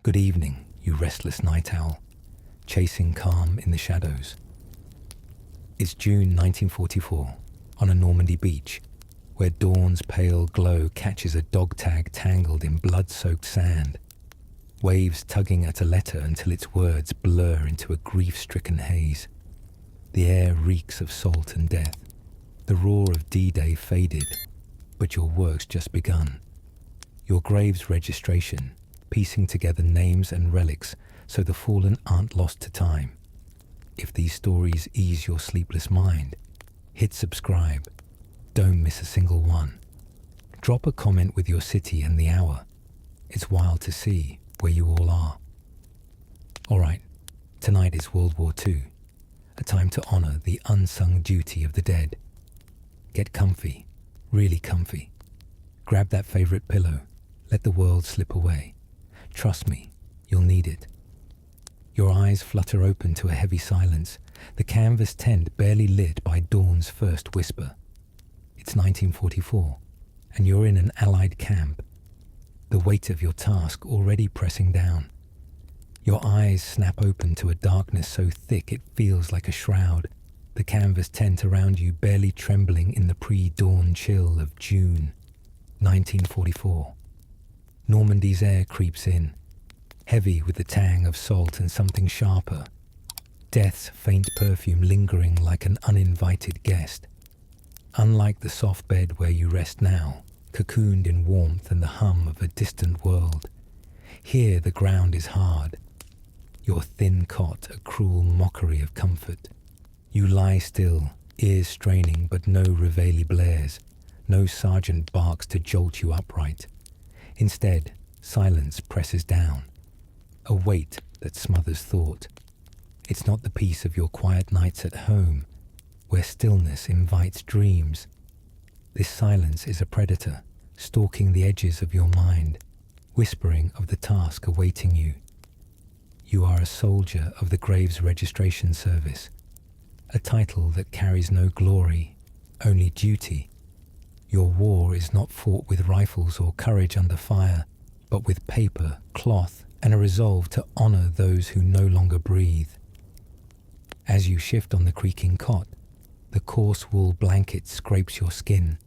Good evening, you restless night owl, chasing calm in the shadows. It's June 1944, on a Normandy beach, where dawn's pale glow catches a dog tag tangled in blood-soaked sand, waves tugging at a letter until its words blur into a grief-stricken haze. The air reeks of salt and death. The roar of D-Day faded, but your work's just begun. Your grave's registration, piecing together names and relics so the fallen aren't lost to time. If these stories ease your sleepless mind, hit subscribe. Don't miss a single one. Drop a comment with your city and the hour. It's wild to see where you all are. Alright, tonight is World War II, a time to honor the unsung duty of the dead. Get comfy, really comfy. Grab that favorite pillow, let the world slip away. Trust me, you'll need it. Your eyes flutter open to a heavy silence, the canvas tent barely lit by dawn's first whisper. It's 1944, and you're in an Allied camp, the weight of your task already pressing down. Your eyes snap open to a darkness so thick it feels like a shroud, the canvas tent around you barely trembling in the pre-dawn chill of June 1944. Normandy's air creeps in, heavy with the tang of salt and something sharper, death's faint perfume lingering like an uninvited guest. Unlike the soft bed where you rest now, cocooned in warmth and the hum of a distant world, here the ground is hard, your thin cot a cruel mockery of comfort. You lie still, ears straining, but no reveille blares, no sergeant barks to jolt you upright. Instead, silence presses down, a weight that smothers thought. It's not the peace of your quiet nights at home, where stillness invites dreams. This silence is a predator, stalking the edges of your mind, whispering of the task awaiting you. You are a soldier of the Graves Registration Service, a title that carries no glory, only duty. Your war is not fought with rifles or courage under fire, but with paper, cloth, and a resolve to honor those who no longer breathe. As you shift on the creaking cot, the coarse wool blanket scrapes your skin,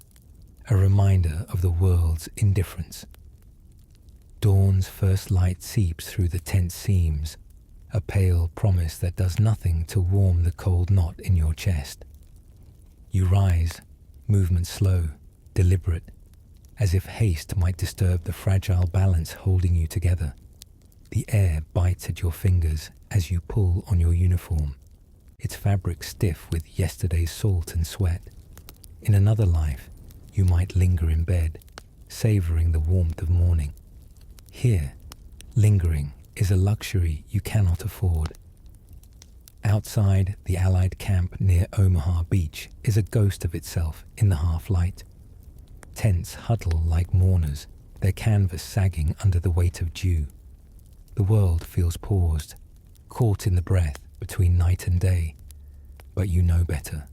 a reminder of the world's indifference. Dawn's first light seeps through the tent seams, a pale promise that does nothing to warm the cold knot in your chest. You rise, movement slow, deliberate, as if haste might disturb the fragile balance holding you together. The air bites at your fingers as you pull on your uniform, its fabric stiff with yesterday's salt and sweat. In another life, you might linger in bed, savoring the warmth of morning. Here, lingering is a luxury you cannot afford. Outside the Allied camp near Omaha Beach is a ghost of itself in the half-light. Tents huddle like mourners, their canvas sagging under the weight of dew. The world feels paused, caught in the breath between night and day, but you know better.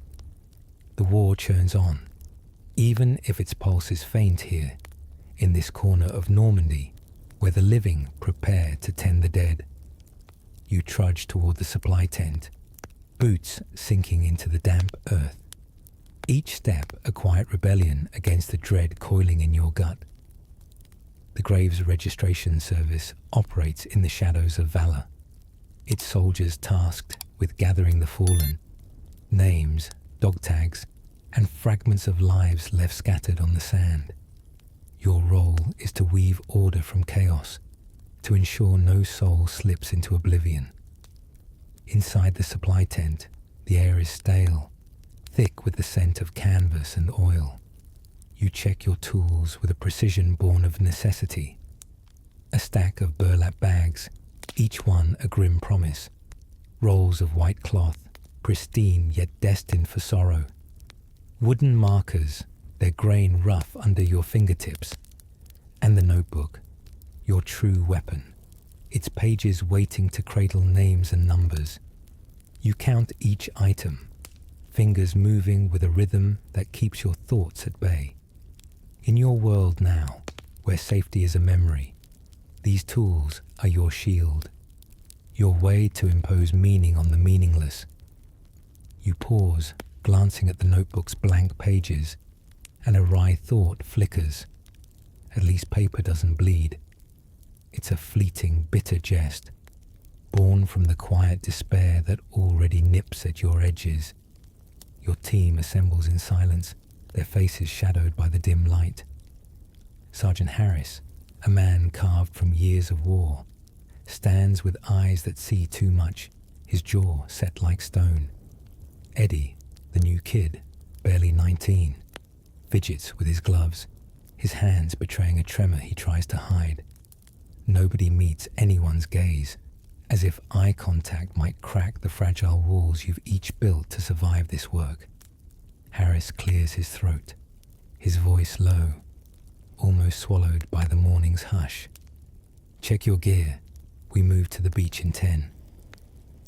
The war churns on, even if its pulse is faint here, in this corner of Normandy, where the living prepare to tend the dead. You trudge toward the supply tent, boots sinking into the damp earth. Each step a quiet rebellion against the dread coiling in your gut. The Graves Registration Service operates in the shadows of valor, its soldiers tasked with gathering the fallen, names, dog tags, and fragments of lives left scattered on the sand. Your role is to weave order from chaos, to ensure no soul slips into oblivion. Inside the supply tent, the air is stale, thick with the scent of canvas and oil. You check your tools with a precision born of necessity. A stack of burlap bags, each one a grim promise. Rolls of white cloth, pristine yet destined for sorrow. Wooden markers, their grain rough under your fingertips. And the notebook, your true weapon, its pages waiting to cradle names and numbers. You count each item, fingers moving with a rhythm that keeps your thoughts at bay. In your world now, where safety is a memory, these tools are your shield, your way to impose meaning on the meaningless. You pause, glancing at the notebook's blank pages, and a wry thought flickers. At least paper doesn't bleed. It's a fleeting, bitter jest, born from the quiet despair that already nips at your edges. Your team assembles in silence, their faces shadowed by the dim light. Sergeant Harris, a man carved from years of war, stands with eyes that see too much, his jaw set like stone. Eddie, the new kid, barely 19, fidgets with his gloves, his hands betraying a tremor he tries to hide. Nobody meets anyone's gaze, as if eye contact might crack the fragile walls you've each built to survive this work. Harris clears his throat, his voice low, almost swallowed by the morning's hush. Check your gear. We move to the beach in 10.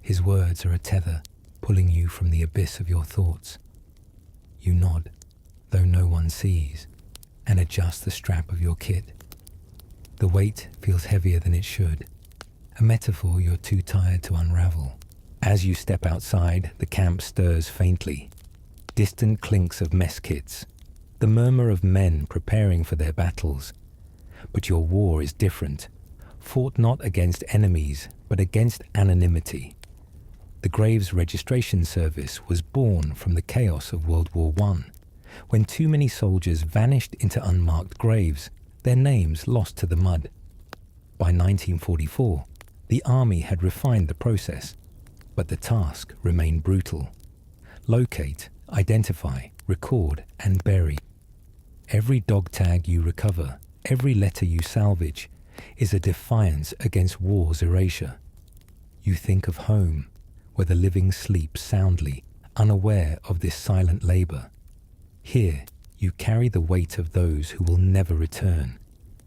His words are a tether, pulling you from the abyss of your thoughts. You nod, though no one sees, and adjust the strap of your kit. The weight feels heavier than it should, a metaphor you're too tired to unravel. As you step outside, the camp stirs faintly. Distant clinks of mess kits, the murmur of men preparing for their battles. But your war is different, fought not against enemies, but against anonymity. The Graves Registration Service was born from the chaos of World War I, when too many soldiers vanished into unmarked graves, their names lost to the mud. By 1944, the army had refined the process, but the task remained brutal. Locate, identify, record, and bury. Every dog tag you recover, every letter you salvage, is a defiance against war's erasure. You think of home, where the living sleep soundly, unaware of this silent labor. Here, you carry the weight of those who will never return,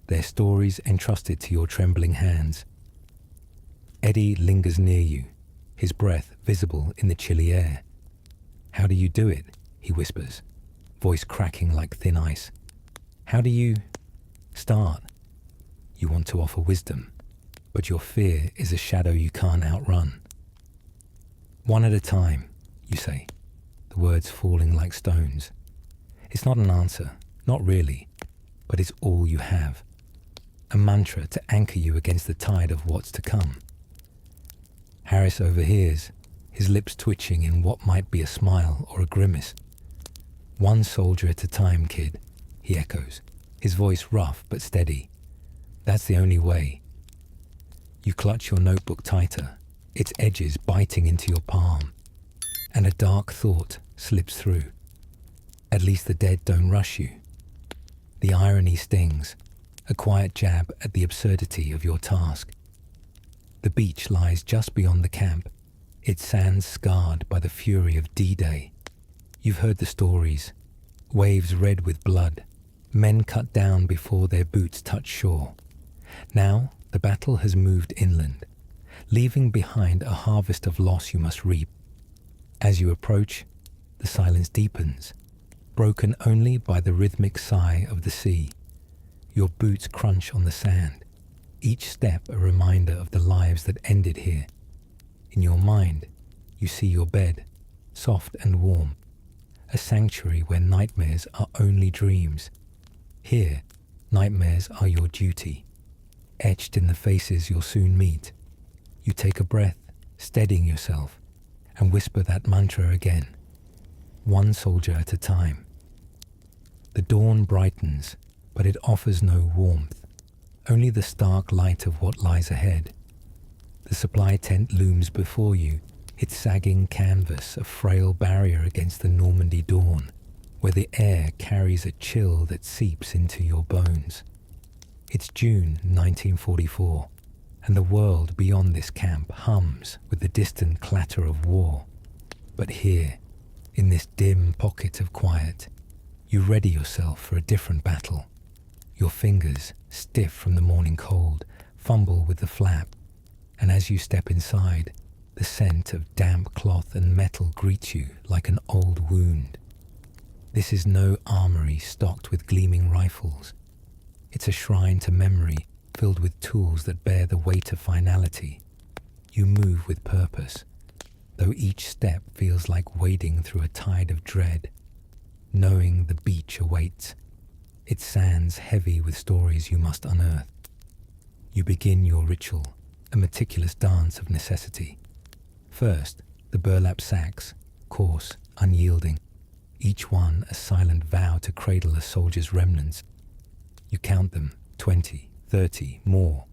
their stories entrusted to your trembling hands. Eddie lingers near you, his breath visible in the chilly air. How do you do it? He whispers, voice cracking like thin ice. How do you start? You want to offer wisdom, but your fear is a shadow you can't outrun. One at a time, you say, the words falling like stones. It's not an answer, not really, but it's all you have. A mantra to anchor you against the tide of what's to come. Harris overhears, his lips twitching in what might be a smile or a grimace. One soldier at a time, kid, he echoes, his voice rough but steady. That's the only way. You clutch your notebook tighter, its edges biting into your palm, and a dark thought slips through. At least the dead don't rush you. The irony stings, a quiet jab at the absurdity of your task. The beach lies just beyond the camp, its sands scarred by the fury of D-Day. You've heard the stories, waves red with blood, men cut down before their boots touch shore. Now the battle has moved inland, leaving behind a harvest of loss you must reap. As you approach, the silence deepens, broken only by the rhythmic sigh of the sea. Your boots crunch on the sand, each step a reminder of the lives that ended here. In your mind, you see your bed, soft and warm, a sanctuary where nightmares are only dreams. Here, nightmares are your duty, etched in the faces you'll soon meet. You take a breath, steadying yourself, and whisper that mantra again, one soldier at a time. The dawn brightens, but it offers no warmth, only the stark light of what lies ahead. The supply tent looms before you, its sagging canvas a frail barrier against the Normandy dawn, where the air carries a chill that seeps into your bones. It's June 1944, and the world beyond this camp hums with the distant clatter of war. But here, in this dim pocket of quiet, you ready yourself for a different battle. Your fingers, stiff from the morning cold, fumble with the flap, and as you step inside, the scent of damp cloth and metal greets you like an old wound. This is no armory stocked with gleaming rifles. It's a shrine to memory, filled with tools that bear the weight of finality. You move with purpose, though each step feels like wading through a tide of dread, knowing the beach awaits, its sands heavy with stories you must unearth. You begin your ritual, a meticulous dance of necessity. First, the burlap sacks, coarse, unyielding, each one a silent vow to cradle a soldier's remnants. You count them, 20, 30, more,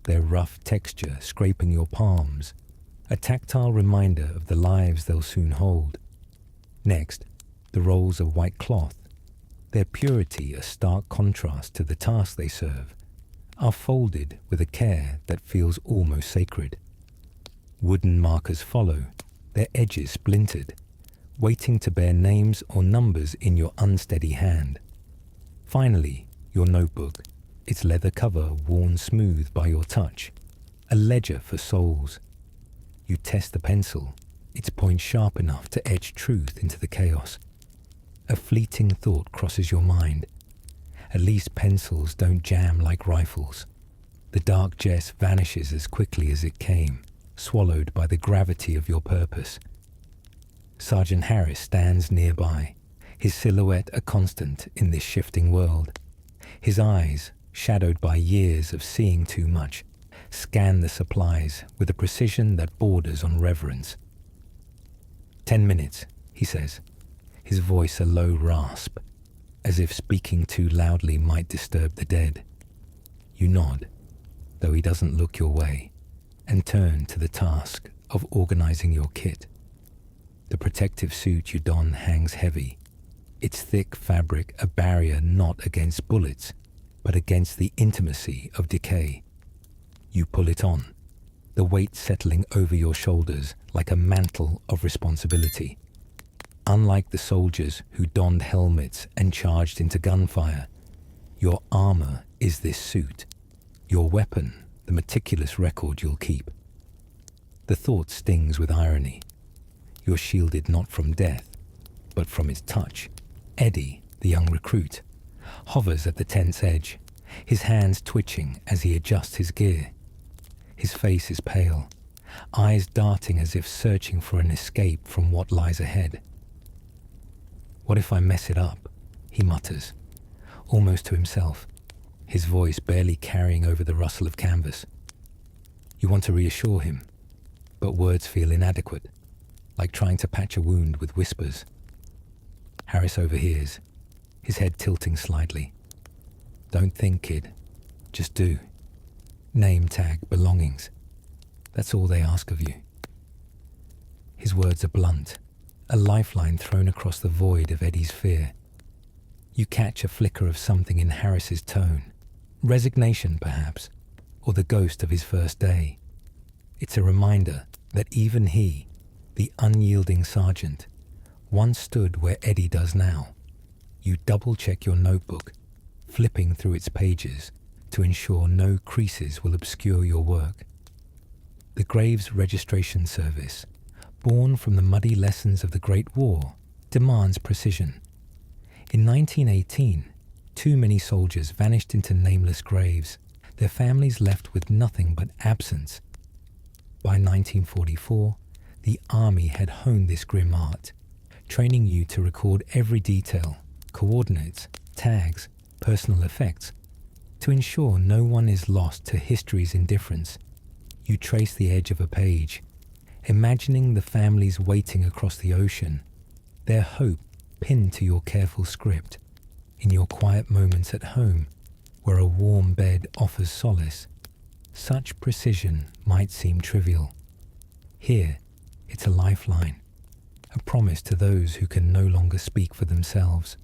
their rough texture scraping your palms, a tactile reminder of the lives they'll soon hold. Next, the rolls of white cloth, their purity a stark contrast to the task they serve, are folded with a care that feels almost sacred. Wooden markers follow, their edges splintered, waiting to bear names or numbers in your unsteady hand. Finally, your notebook, its leather cover worn smooth by your touch, a ledger for souls. You test the pencil, its point sharp enough to etch truth into the chaos. A fleeting thought crosses your mind. At least pencils don't jam like rifles. The dark jest vanishes as quickly as it came, swallowed by the gravity of your purpose. Sergeant Harris stands nearby, his silhouette a constant in this shifting world. His eyes, shadowed by years of seeing too much, scan the supplies with a precision that borders on reverence. 10 minutes, he says, his voice a low rasp, as if speaking too loudly might disturb the dead. You nod, though he doesn't look your way, and turn to the task of organizing your kit. The protective suit you don hangs heavy, its thick fabric a barrier not against bullets, but against the intimacy of decay. You pull it on, the weight settling over your shoulders like a mantle of responsibility. Unlike the soldiers who donned helmets and charged into gunfire, your armor is this suit, your weapon the meticulous record you'll keep. The thought stings with irony. You're shielded not from death, but from its touch. Eddie, the young recruit, hovers at the tent's edge, his hands twitching as he adjusts his gear. His face is pale, eyes darting as if searching for an escape from what lies ahead. "What if I mess it up?" he mutters, almost to himself, his voice barely carrying over the rustle of canvas. You want to reassure him, but words feel inadequate, like trying to patch a wound with whispers. Harris overhears, his head tilting slightly. "Don't think, kid. Just do. Name tag, belongings. That's all they ask of you." His words are blunt, a lifeline thrown across the void of Eddie's fear. You catch a flicker of something in Harris's tone, resignation perhaps, or the ghost of his first day. It's a reminder that even he, the unyielding sergeant, once stood where Eddie does now. You double-check your notebook, flipping through its pages to ensure no creases will obscure your work. The Graves Registration Service, born from the muddy lessons of the Great War, demands precision. In 1918, too many soldiers vanished into nameless graves, their families left with nothing but absence. By 1944, the Army had honed this grim art, training you to record every detail, coordinates, tags, personal effects, to ensure no one is lost to history's indifference. You trace the edge of a page, imagining the families waiting across the ocean, their hope pinned to your careful script. In your quiet moments at home, where a warm bed offers solace, such precision might seem trivial. Here, it's a lifeline, a promise to those who can no longer speak for themselves.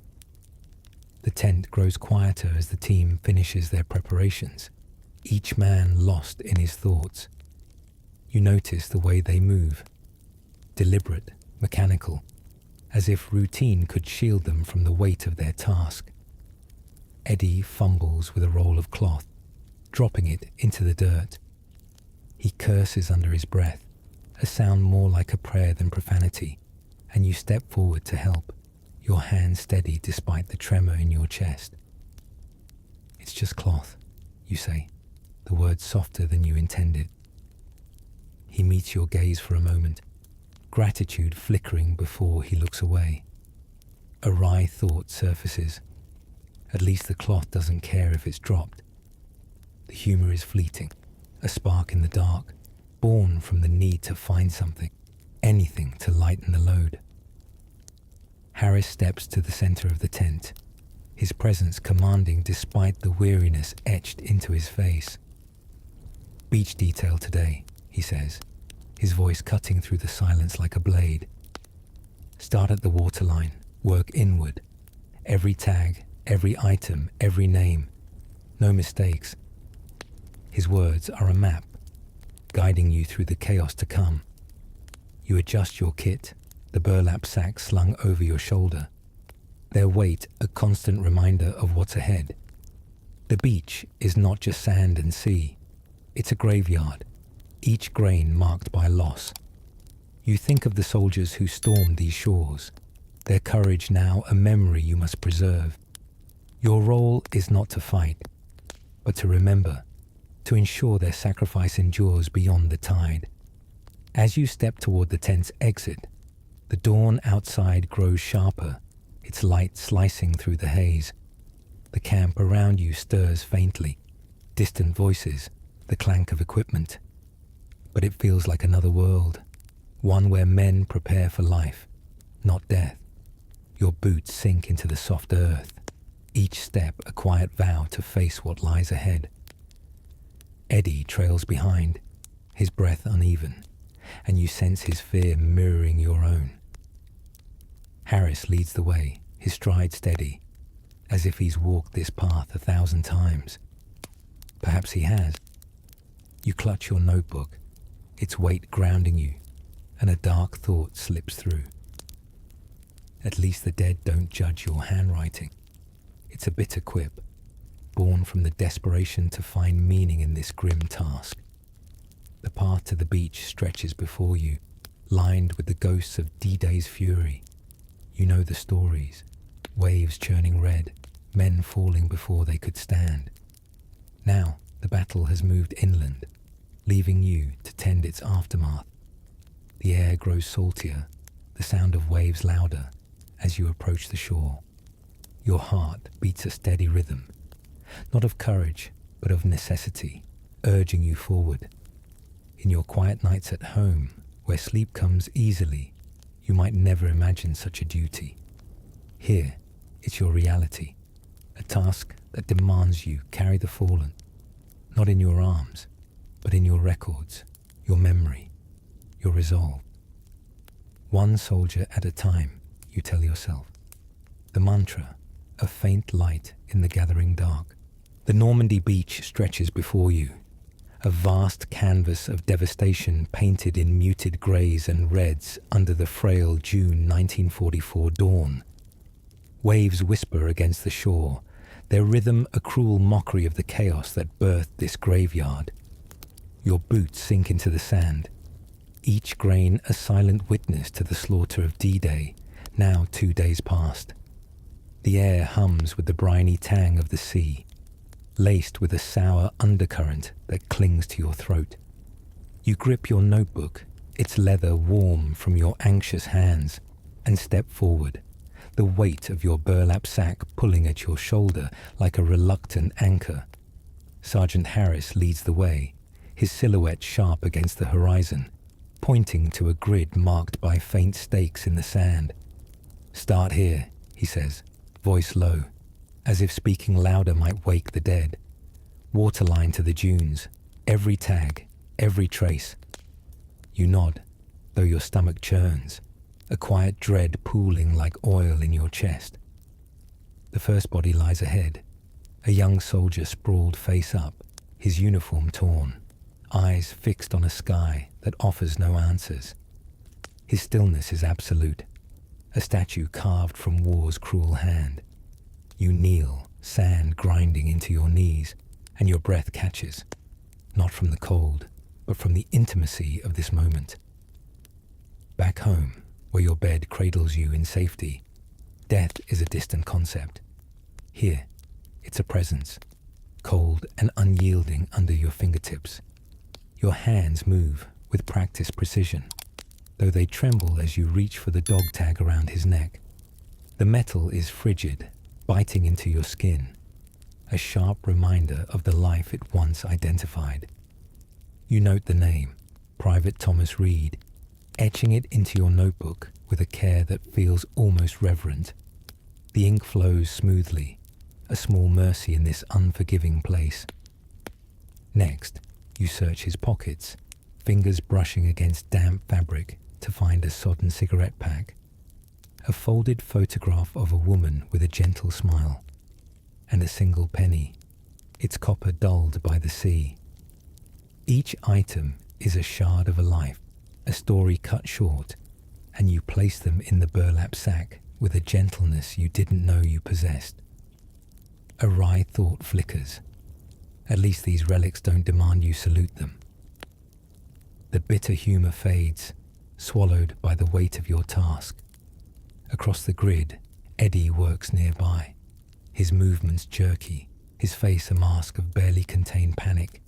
The tent grows quieter as the team finishes their preparations, each man lost in his thoughts. You notice the way they move, deliberate, mechanical, as if routine could shield them from the weight of their task. Eddie fumbles with a roll of cloth, dropping it into the dirt. He curses under his breath, a sound more like a prayer than profanity, and you step forward to help, your hand steady despite the tremor in your chest. "It's just cloth," you say, the words softer than you intended. He meets your gaze for a moment, gratitude flickering before he looks away. A wry thought surfaces. At least the cloth doesn't care if it's dropped. The humor is fleeting, a spark in the dark, born from the need to find something, anything to lighten the load. Harris steps to the center of the tent, his presence commanding despite the weariness etched into his face. "Beach detail today," he says, his voice cutting through the silence like a blade. "Start at the waterline, work inward. Every tag, every item, every name. No mistakes." His words are a map, guiding you through the chaos to come. You adjust your kit, the burlap sack slung over your shoulder, their weight a constant reminder of what's ahead. The beach is not just sand and sea, it's a graveyard, each grain marked by loss. You think of the soldiers who stormed these shores, their courage now a memory you must preserve. Your role is not to fight, but to remember, to ensure their sacrifice endures beyond the tide. As you step toward the tent's exit, the dawn outside grows sharper, its light slicing through the haze. The camp around you stirs faintly, distant voices, the clank of equipment. But it feels like another world, one where men prepare for life, not death. Your boots sink into the soft earth, each step a quiet vow to face what lies ahead. Eddie trails behind, his breath uneven, and you sense his fear mirroring your own. Harris leads the way, his stride steady, as if he's walked this path 1,000 times. Perhaps he has. You clutch your notebook, its weight grounding you, and a dark thought slips through. At least the dead don't judge your handwriting. It's a bitter quip, born from the desperation to find meaning in this grim task. The path to the beach stretches before you, lined with the ghosts of D-Day's fury. You know the stories, waves churning red, men falling before they could stand. Now the battle has moved inland, leaving you to tend its aftermath. The air grows saltier, the sound of waves louder as you approach the shore. Your heart beats a steady rhythm, not of courage, but of necessity, urging you forward. In your quiet nights at home, where sleep comes easily, you might never imagine such a duty. Here, it's your reality, a task that demands you carry the fallen, not in your arms, but in your records, your memory, your resolve. One soldier at a time, you tell yourself. The mantra, a faint light in the gathering dark. The Normandy beach stretches before you, a vast canvas of devastation painted in muted greys and reds under the frail June 1944 dawn. Waves whisper against the shore, their rhythm a cruel mockery of the chaos that birthed this graveyard. Your boots sink into the sand, each grain a silent witness to the slaughter of D-Day, now 2 days past. The air hums with the briny tang of the sea, laced with a sour undercurrent that clings to your throat. You grip your notebook, its leather warm from your anxious hands, and step forward, the weight of your burlap sack pulling at your shoulder like a reluctant anchor. Sergeant Harris leads the way, his silhouette sharp against the horizon, pointing to a grid marked by faint stakes in the sand. "Start here," he says, voice low, as if speaking louder might wake the dead. "Waterline to the dunes, every tag, every trace." You nod, though your stomach churns, a quiet dread pooling like oil in your chest. The first body lies ahead, a young soldier sprawled face up, his uniform torn, eyes fixed on a sky that offers no answers. His stillness is absolute, a statue carved from war's cruel hand. You kneel, sand grinding into your knees, and your breath catches, not from the cold, but from the intimacy of this moment. Back home, where your bed cradles you in safety, death is a distant concept. Here, it's a presence, cold and unyielding under your fingertips. Your hands move with practiced precision, though they tremble as you reach for the dog tag around his neck. The metal is frigid, biting into your skin, a sharp reminder of the life it once identified. You note the name, Private Thomas Reed, etching it into your notebook with a care that feels almost reverent. The ink flows smoothly, a small mercy in this unforgiving place. Next, you search his pockets, fingers brushing against damp fabric to find a sodden cigarette pack, a folded photograph of a woman with a gentle smile, and a single penny, its copper dulled by the sea. Each item is a shard of a life, a story cut short, and you place them in the burlap sack with a gentleness you didn't know you possessed. A wry thought flickers. At least these relics don't demand you salute them. The bitter humour fades, swallowed by the weight of your task. Across the grid, Eddie works nearby, his movements jerky, his face a mask of barely contained panic.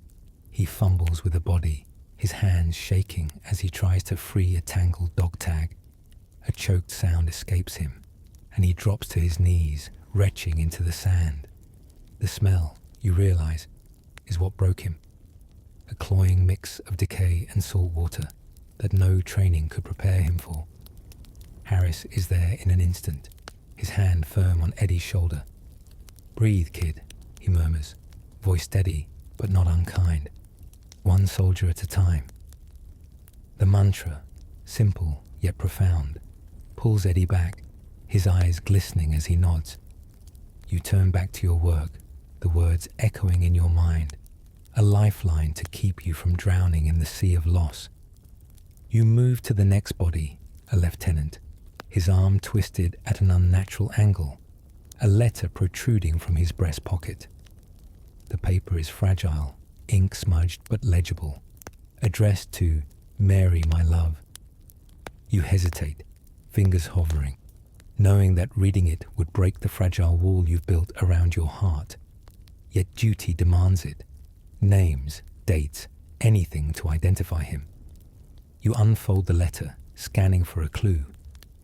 He fumbles with the body, his hands shaking as he tries to free a tangled dog tag. A choked sound escapes him, and he drops to his knees, retching into the sand. The smell, you realize, is what broke him. A cloying mix of decay and salt water that no training could prepare him for. Harris is there in an instant, his hand firm on Eddie's shoulder. "Breathe, kid," he murmurs, voice steady but not unkind. "One soldier at a time." The mantra, simple yet profound, pulls Eddie back, his eyes glistening as he nods. You turn back to your work, the words echoing in your mind, a lifeline to keep you from drowning in the sea of loss. You move to the next body, a lieutenant, his arm twisted at an unnatural angle, a letter protruding from his breast pocket. The paper is fragile, ink smudged but legible, addressed to "Mary, my love." You hesitate, fingers hovering, knowing that reading it would break the fragile wall you've built around your heart. Yet duty demands it. Names, dates, anything to identify him. You unfold the letter, scanning for a clue,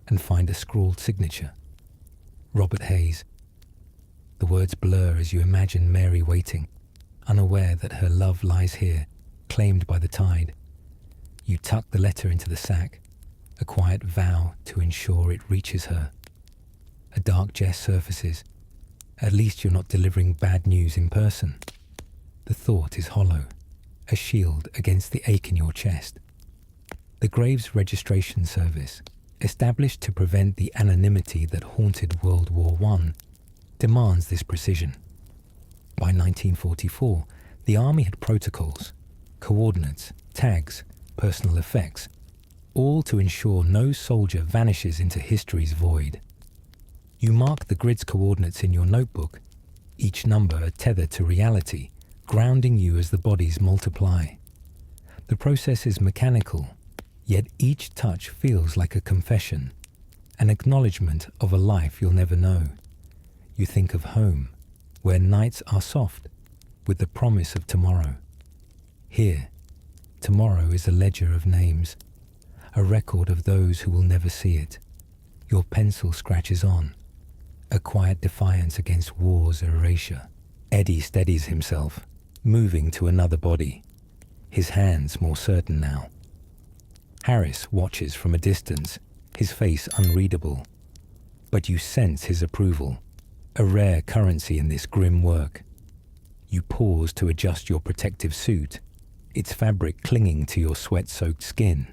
and find a scrawled signature. Robert Hayes. The words blur as you imagine Mary waiting, unaware that her love lies here, claimed by the tide. You tuck the letter into the sack, a quiet vow to ensure it reaches her. A dark jest surfaces. At least you're not delivering bad news in person. The thought is hollow, a shield against the ache in your chest. The Graves Registration Service, established to prevent the anonymity that haunted World War I, demands this precision. By 1944, the Army had protocols, coordinates, tags, personal effects, all to ensure no soldier vanishes into history's void. You mark the grid's coordinates in your notebook, each number a tether to reality, grounding you as the bodies multiply. The process is mechanical, yet each touch feels like a confession, an acknowledgement of a life you'll never know. You think of home, where nights are soft, with the promise of tomorrow. Here, tomorrow is a ledger of names, a record of those who will never see it. Your pencil scratches on, a quiet defiance against war's erasure. Eddie steadies himself, moving to another body, his hands more certain now. Harris watches from a distance, his face unreadable. But you sense his approval, a rare currency in this grim work. You pause to adjust your protective suit, its fabric clinging to your sweat-soaked skin.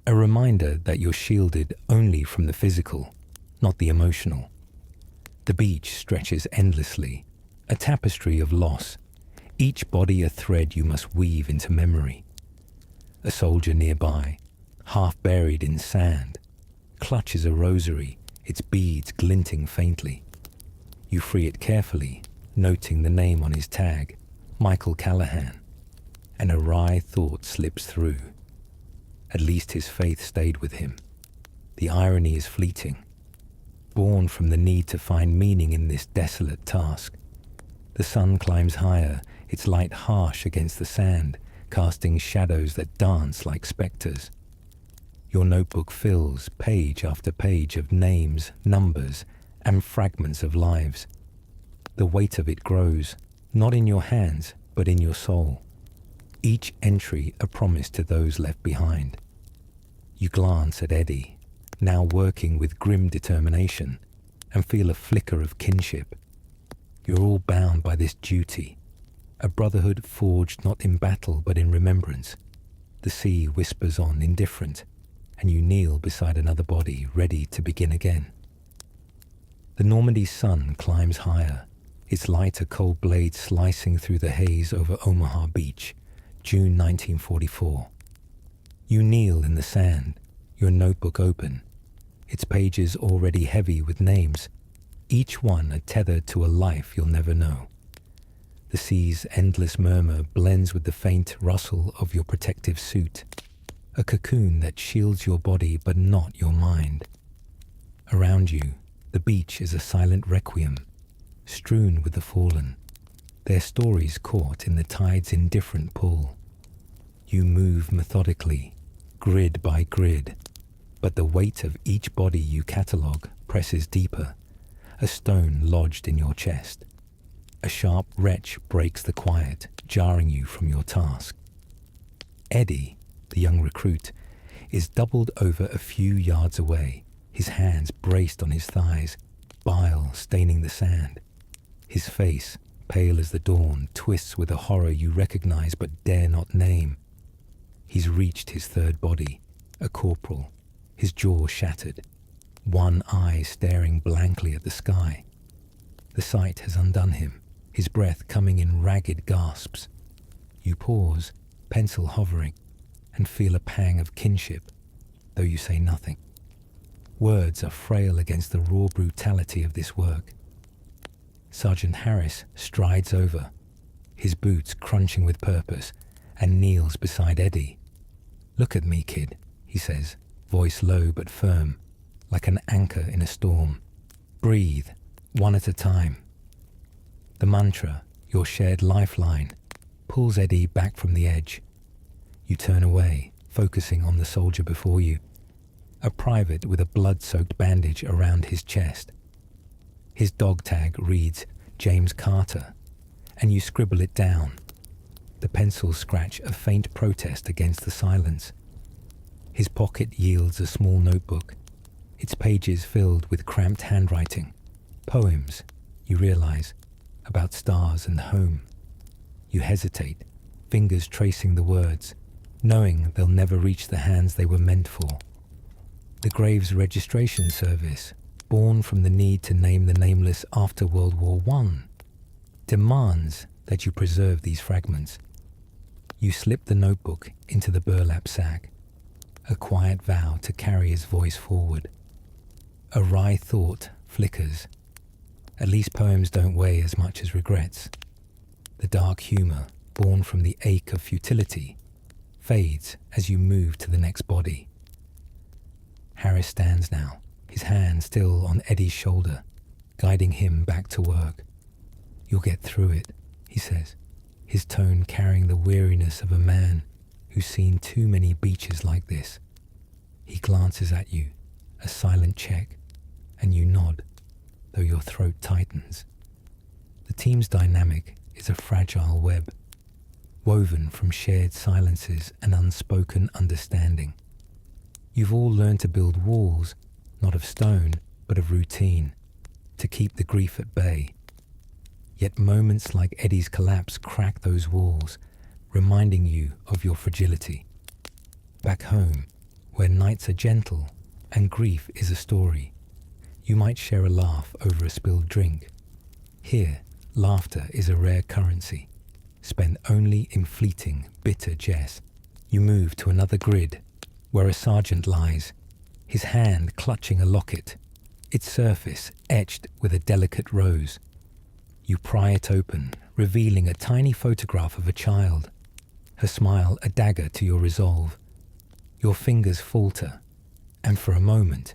A reminder that you're shielded only from the physical, not the emotional. The beach stretches endlessly, a tapestry of loss, each body a thread you must weave into memory. A soldier nearby, half buried in sand, clutches a rosary, its beads glinting faintly. You free it carefully, noting the name on his tag, Michael Callahan, and a wry thought slips through. At least his faith stayed with him. The irony is fleeting, born from the need to find meaning in this desolate task. The sun climbs higher, its light harsh against the sand, casting shadows that dance like spectres. Your notebook fills page after page of names, numbers, and fragments of lives. The weight of it grows, not in your hands, but in your soul. Each entry a promise to those left behind. You glance at Eddie, now working with grim determination, and feel a flicker of kinship. You're all bound by this duty, a brotherhood forged not in battle but in remembrance. The sea whispers on indifferent, and you kneel beside another body ready to begin again. The Normandy sun climbs higher, its light a cold blade slicing through the haze over Omaha Beach, June 1944. You kneel in the sand, your notebook open, its pages already heavy with names, each one a tether to a life you'll never know. The sea's endless murmur blends with the faint rustle of your protective suit, a cocoon that shields your body but not your mind. Around you, the beach is a silent requiem, strewn with the fallen, their stories caught in the tide's indifferent pull. You move methodically, grid by grid, but the weight of each body you catalogue presses deeper, a stone lodged in your chest. A sharp retch breaks the quiet, jarring you from your task. Eddie, the young recruit, is doubled over a few yards away, his hands braced on his thighs, bile staining the sand. His face, pale as the dawn, twists with a horror you recognize but dare not name. He's reached his third body, a corporal, his jaw shattered, one eye staring blankly at the sky. The sight has undone him, his breath coming in ragged gasps. You pause, pencil hovering, and feel a pang of kinship, though you say nothing. Words are frail against the raw brutality of this work. Sergeant Harris strides over, his boots crunching with purpose, and kneels beside Eddie. "Look at me, kid," he says, voice low but firm, like an anchor in a storm. "Breathe, one at a time." The mantra, your shared lifeline, pulls Eddie back from the edge. You turn away, focusing on the soldier before you, a private with a blood-soaked bandage around his chest. His dog tag reads James Carter, and you scribble it down. The pencils scratch a faint protest against the silence. His pocket yields a small notebook, its pages filled with cramped handwriting, poems, you realize, about stars and home. You hesitate, fingers tracing the words, knowing they'll never reach the hands they were meant for. The grave's registration service, born from the need to name the nameless after World War I, demands that you preserve these fragments. You slip the notebook into the burlap sack, a quiet vow to carry his voice forward. A wry thought flickers. At least poems don't weigh as much as regrets. The dark humor, born from the ache of futility, fades as you move to the next body. Harris stands now, his hand still on Eddie's shoulder, guiding him back to work. "You'll get through it," he says, his tone carrying the weariness of a man who's seen too many beaches like this. He glances at you, a silent check, and you nod, though your throat tightens. The team's dynamic is a fragile web, woven from shared silences and unspoken understanding. You've all learned to build walls, not of stone, but of routine, to keep the grief at bay. Yet moments like Eddie's collapse crack those walls, reminding you of your fragility. Back home, where nights are gentle and grief is a story, you might share a laugh over a spilled drink. Here, laughter is a rare currency, spent only in fleeting, bitter jest. You move to another grid, where a sergeant lies, his hand clutching a locket, its surface etched with a delicate rose. You pry it open, revealing a tiny photograph of a child, her smile a dagger to your resolve. Your fingers falter, and for a moment,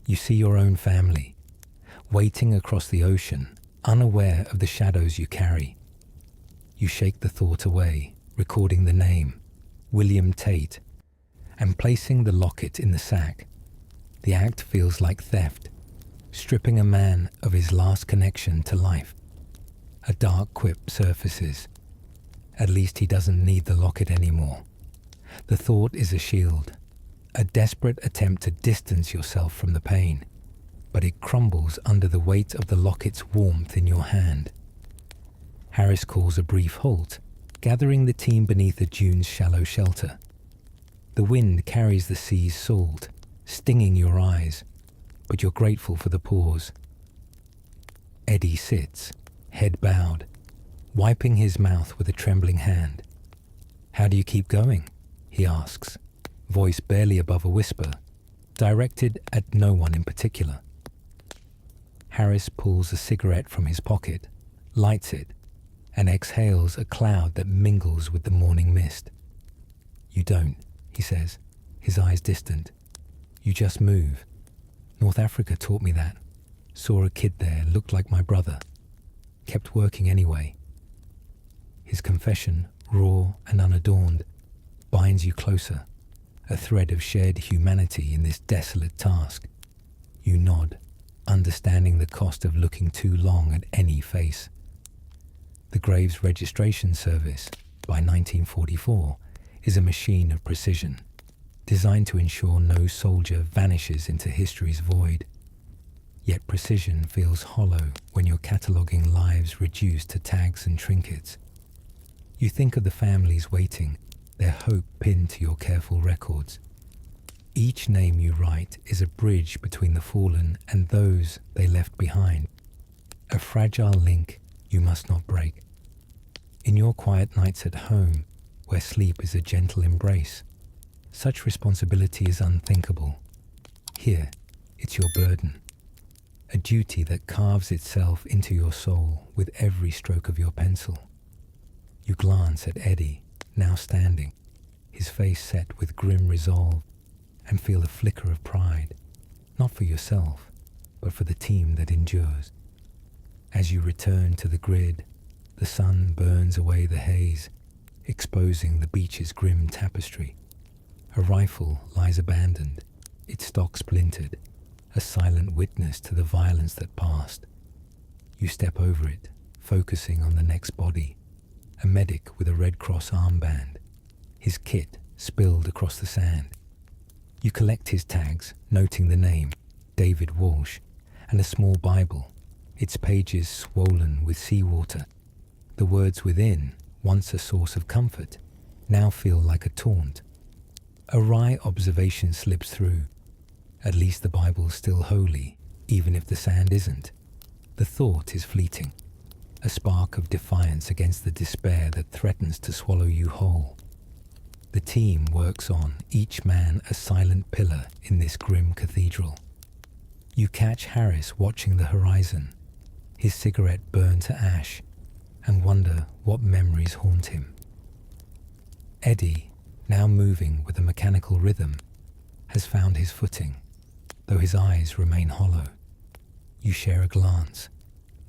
you see your own family, waiting across the ocean, unaware of the shadows you carry. You shake the thought away, recording the name, William Tate, and placing the locket in the sack. The act feels like theft, stripping a man of his last connection to life. A dark quip surfaces. At least he doesn't need the locket anymore. The thought is a shield, a desperate attempt to distance yourself from the pain, but it crumbles under the weight of the locket's warmth in your hand. Harris calls a brief halt, gathering the team beneath a dune's shallow shelter. The wind carries the sea's salt, stinging your eyes, but you're grateful for the pause. Eddie sits, head bowed, wiping his mouth with a trembling hand. "How do you keep going?" he asks, voice barely above a whisper, directed at no one in particular. Harris pulls a cigarette from his pocket, lights it, and exhales a cloud that mingles with the morning mist. "You don't," he says, his eyes distant. "You just move. North Africa taught me that. Saw a kid there, looked like my brother. Kept working anyway." His confession, raw and unadorned, binds you closer, a thread of shared humanity in this desolate task. You nod, understanding the cost of looking too long at any face. The Graves Registration Service, by 1944, is a machine of precision, designed to ensure no soldier vanishes into history's void. Yet precision feels hollow when you're cataloguing lives reduced to tags and trinkets. You think of the families waiting, their hope pinned to your careful records. Each name you write is a bridge between the fallen and those they left behind, a fragile link you must not break. In your quiet nights at home, where sleep is a gentle embrace, such responsibility is unthinkable. Here, it's your burden, a duty that carves itself into your soul with every stroke of your pencil. You glance at Eddie, now standing, his face set with grim resolve, and feel a flicker of pride, not for yourself, but for the team that endures. As you return to the grid, the sun burns away the haze, exposing the beach's grim tapestry. A rifle lies abandoned, its stock splintered, a silent witness to the violence that passed. You step over it, focusing on the next body, a medic with a Red Cross armband, his kit spilled across the sand. You collect his tags, noting the name, David Walsh, and a small Bible, its pages swollen with seawater. The words within, once a source of comfort, now feel like a taunt. A wry observation slips through. At least the Bible's still holy, even if the sand isn't. The thought is fleeting, a spark of defiance against the despair that threatens to swallow you whole. The team works on, each man a silent pillar in this grim cathedral. You catch Harris watching the horizon, his cigarette burned to ash, and wonder what memories haunt him. Eddie, now moving with a mechanical rhythm, has found his footing, though his eyes remain hollow. You share a glance,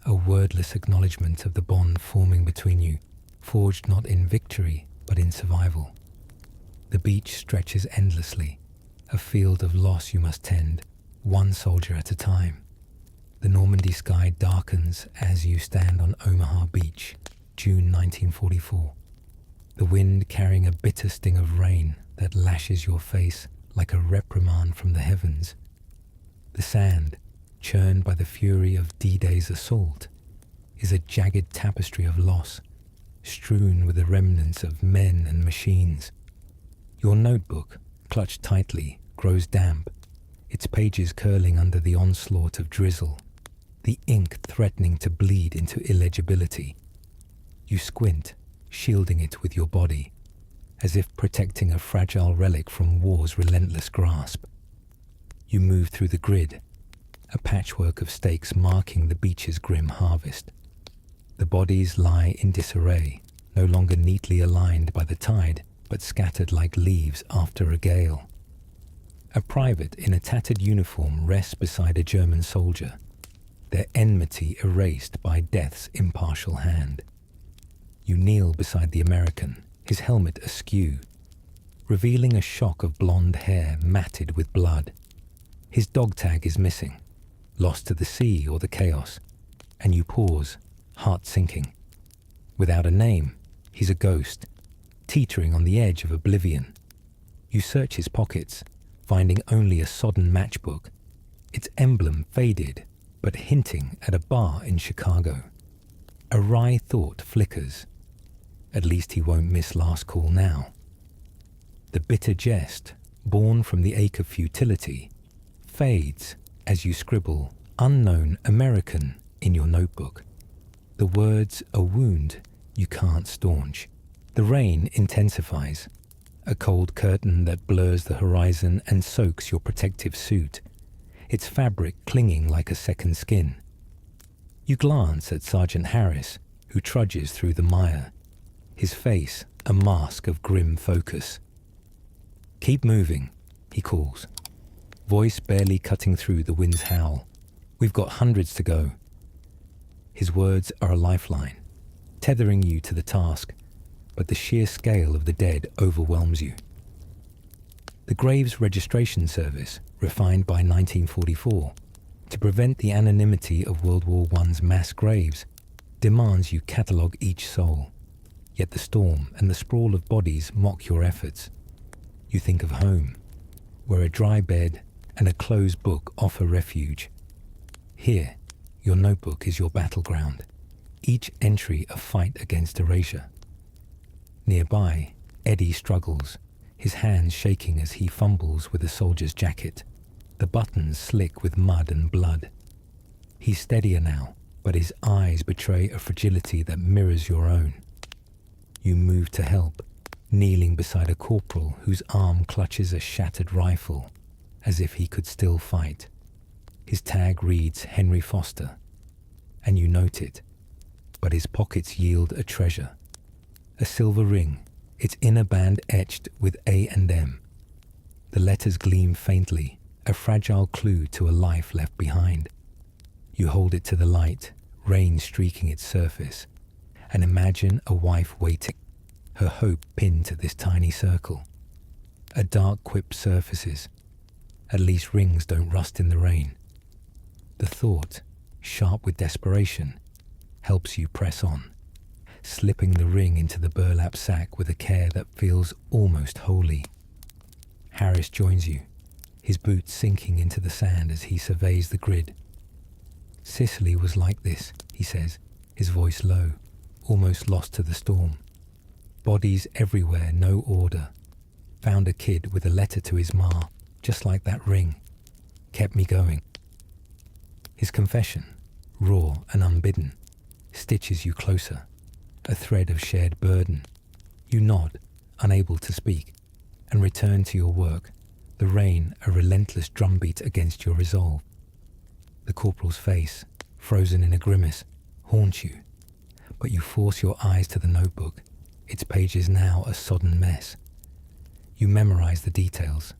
a wordless acknowledgement of the bond forming between you, forged not in victory but in survival. The beach stretches endlessly, a field of loss you must tend, one soldier at a time. The Normandy sky darkens as you stand on Omaha Beach, June 1944. The wind carrying a bitter sting of rain that lashes your face like a reprimand from the heavens. The sand, churned by the fury of D-Day's assault, is a jagged tapestry of loss, strewn with the remnants of men and machines. Your notebook, clutched tightly, grows damp, its pages curling under the onslaught of drizzle, the ink threatening to bleed into illegibility. You squint, shielding it with your body, as if protecting a fragile relic from war's relentless grasp. You move through the grid, a patchwork of stakes marking the beach's grim harvest. The bodies lie in disarray, no longer neatly aligned by the tide, but scattered like leaves after a gale. A private in a tattered uniform rests beside a German soldier, their enmity erased by death's impartial hand. You kneel beside the American, his helmet askew, revealing a shock of blonde hair matted with blood. His dog tag is missing, lost to the sea or the chaos, and you pause, heart sinking. Without a name, he's a ghost, teetering on the edge of oblivion. You search his pockets, finding only a sodden matchbook, its emblem faded, but hinting at a bar in Chicago. A wry thought flickers. At least he won't miss last call now. The bitter jest, born from the ache of futility, fades as you scribble "unknown American" in your notebook. The words a wound you can't staunch. The rain intensifies, a cold curtain that blurs the horizon and soaks your protective suit, its fabric clinging like a second skin. You glance at Sergeant Harris, who trudges through the mire, his face a mask of grim focus. "Keep moving," he calls, voice barely cutting through the wind's howl. "We've got hundreds to go." His words are a lifeline, tethering you to the task, but the sheer scale of the dead overwhelms you. The Graves Registration Service, refined by 1944, to prevent the anonymity of World War I's mass graves, demands you catalogue each soul. Yet the storm and the sprawl of bodies mock your efforts. You think of home, where a dry bed and a closed book offer refuge. Here, your notebook is your battleground, each entry a fight against erasure. Nearby, Eddie struggles, his hands shaking as he fumbles with a soldier's jacket, the buttons slick with mud and blood. He's steadier now, but his eyes betray a fragility that mirrors your own. You move to help, kneeling beside a corporal whose arm clutches a shattered rifle, as if he could still fight. His tag reads Henry Foster, and you note it, but his pockets yield a treasure. A silver ring, its inner band etched with A and M. The letters gleam faintly, a fragile clue to a life left behind. You hold it to the light, rain streaking its surface, and imagine a wife waiting, her hope pinned to this tiny circle. A dark quip surfaces. At least rings don't rust in the rain. The thought, sharp with desperation, helps you press on, slipping the ring into the burlap sack with a care that feels almost holy. Harris joins you, his boots sinking into the sand as he surveys the grid. "Sicily was like this," he says, his voice low, almost lost to the storm. "Bodies everywhere, no order. Found a kid with a letter to his ma, just like that ring. Kept me going." His confession, raw and unbidden, stitches you closer, a thread of shared burden. You nod, unable to speak, and return to your work, the rain a relentless drumbeat against your resolve. The corporal's face, frozen in a grimace, haunts you, but you force your eyes to the notebook, its pages now a sodden mess. You memorize the details: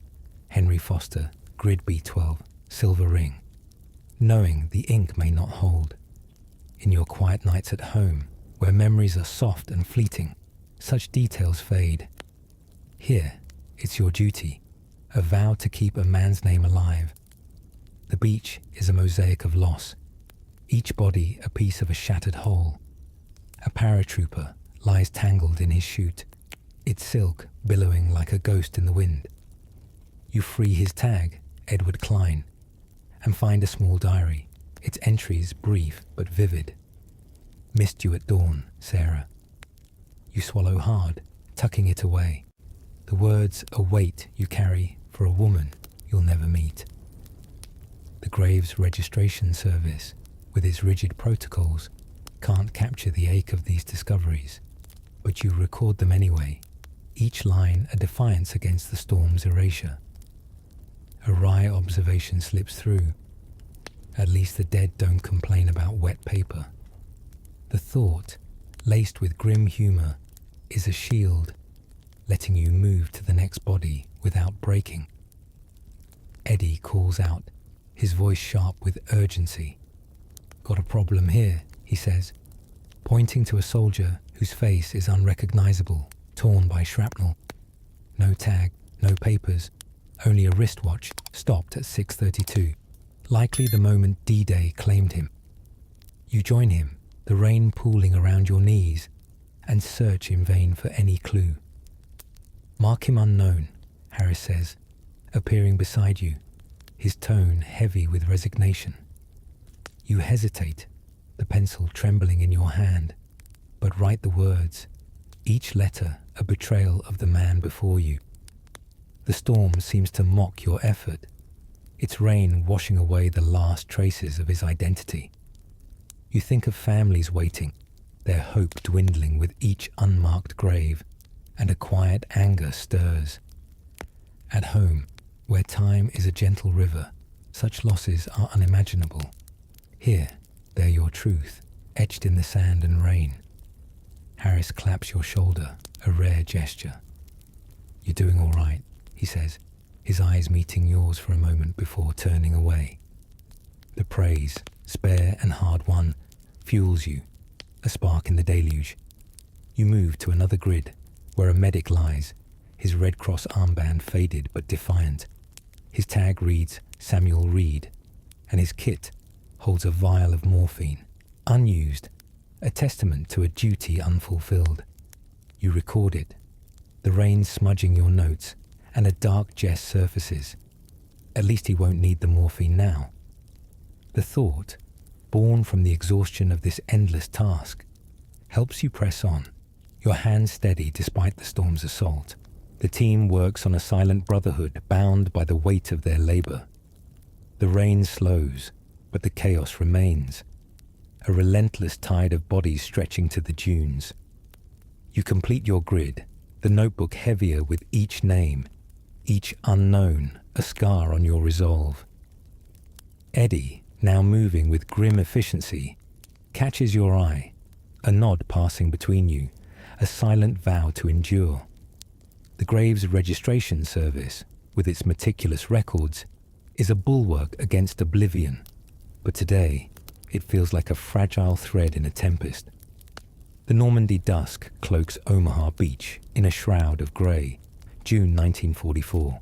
Henry Foster, grid B12, silver ring, knowing the ink may not hold. In your quiet nights at home, where memories are soft and fleeting, such details fade. Here, it's your duty, a vow to keep a man's name alive. The beach is a mosaic of loss, each body a piece of a shattered whole. A paratrooper lies tangled in his chute, its silk billowing like a ghost in the wind. You free his tag, Edward Klein, and find a small diary, its entries brief but vivid. "Missed you at dawn, Sarah." You swallow hard, tucking it away. The words a weight you carry for a woman you'll never meet. The Graves Registration Service, with its rigid protocols, can't capture the ache of these discoveries, but you record them anyway, each line a defiance against the storm's erasure. A wry observation slips through. At least the dead don't complain about wet paper. The thought, laced with grim humour, is a shield, letting you move to the next body without breaking. Eddie calls out, his voice sharp with urgency. Got a problem here, he says, pointing to a soldier whose face is unrecognizable, torn by shrapnel. No tag, no papers, only a wristwatch stopped at 6:32, likely the moment D-Day claimed him. You join him, the rain pooling around your knees, and search in vain for any clue. Mark him unknown, Harris says, appearing beside you, his tone heavy with resignation. You hesitate, the pencil trembling in your hand, but write the words, each letter a betrayal of the man before you. The storm seems to mock your effort, its rain washing away the last traces of his identity. You think of families waiting, their hope dwindling with each unmarked grave, and a quiet anger stirs. At home, where time is a gentle river, such losses are unimaginable. Here, they're your truth, etched in the sand and rain. Harris claps your shoulder, a rare gesture. You're doing all right, he says, his eyes meeting yours for a moment before turning away. The praise, spare and hard-won, fuels you, a spark in the deluge. You move to another grid, where a medic lies, his Red Cross armband faded but defiant. His tag reads Samuel Reed, and his kit holds a vial of morphine, unused, a testament to a duty unfulfilled. You record it, the rain smudging your notes, and a dark jest surfaces. At least he won't need the morphine now. The thought, born from the exhaustion of this endless task, helps you press on, your hands steady despite the storm's assault. The team works on a silent brotherhood bound by the weight of their labor. The rain slows, but the chaos remains, a relentless tide of bodies stretching to the dunes. You complete your grid, the notebook heavier with each name, each unknown, a scar on your resolve. Eddie, now moving with grim efficiency, catches your eye, a nod passing between you, a silent vow to endure. The Graves Registration Service, with its meticulous records, is a bulwark against oblivion, but today it feels like a fragile thread in a tempest. The Normandy dusk cloaks Omaha Beach in a shroud of grey, June 1944,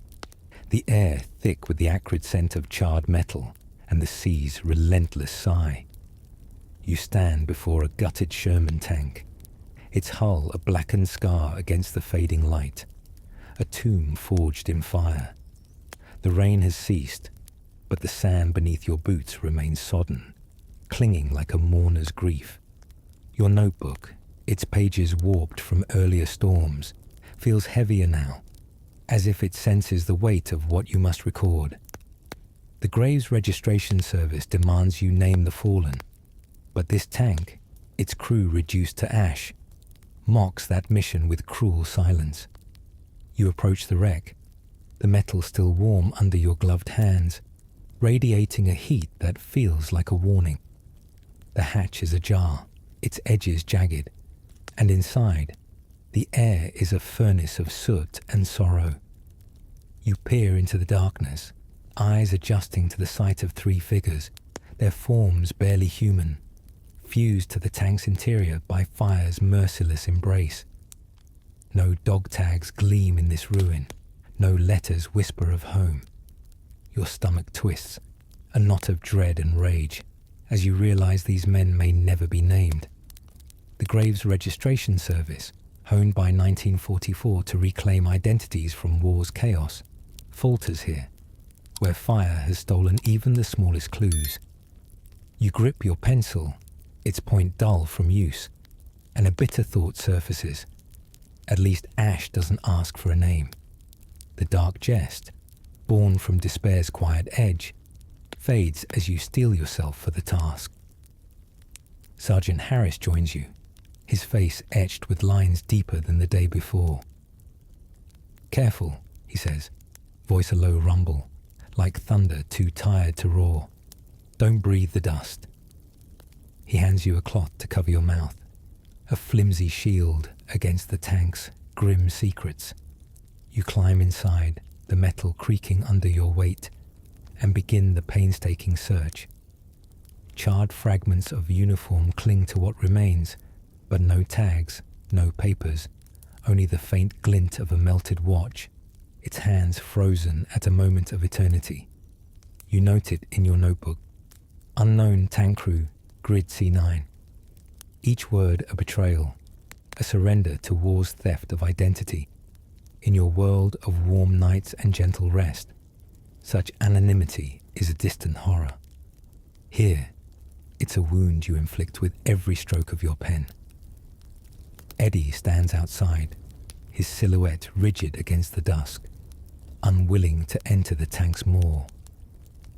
the air thick with the acrid scent of charred metal and the sea's relentless sigh. You stand before a gutted Sherman tank, its hull a blackened scar against the fading light, a tomb forged in fire. The rain has ceased, but the sand beneath your boots remains sodden, clinging like a mourner's grief. Your notebook, its pages warped from earlier storms, feels heavier now, as if it senses the weight of what you must record. The Graves Registration Service demands you name the fallen, but this tank, its crew reduced to ash, mocks that mission with cruel silence. You approach the wreck, the metal still warm under your gloved hands, radiating a heat that feels like a warning. The hatch is ajar, its edges jagged, and inside, the air is a furnace of soot and sorrow. You peer into the darkness, eyes adjusting to the sight of three figures, their forms barely human, fused to the tank's interior by fire's merciless embrace. No dog tags gleam in this ruin, no letters whisper of home. Your stomach twists, a knot of dread and rage, as you realize these men may never be named. The Graves Registration Service, honed by 1944 to reclaim identities from war's chaos, falters here, where fire has stolen even the smallest clues. You grip your pencil, its point dull from use, and a bitter thought surfaces. At least ash doesn't ask for a name. The dark jest, born from despair's quiet edge, fades as you steel yourself for the task. Sergeant Harris joins you, his face etched with lines deeper than the day before. "Careful," he says, voice a low rumble, like thunder too tired to roar. "Don't breathe the dust." He hands you a cloth to cover your mouth, a flimsy shield against the tank's grim secrets. You climb inside, the metal creaking under your weight, and begin the painstaking search. Charred fragments of uniform cling to what remains, but no tags, no papers, only the faint glint of a melted watch, its hands frozen at a moment of eternity. You note it in your notebook. Unknown tank crew, grid C9. Each word a betrayal, a surrender to war's theft of identity. In your world of warm nights and gentle rest, such anonymity is a distant horror. Here, it's a wound you inflict with every stroke of your pen. Eddie stands outside, his silhouette rigid against the dusk, unwilling to enter the tank's maw.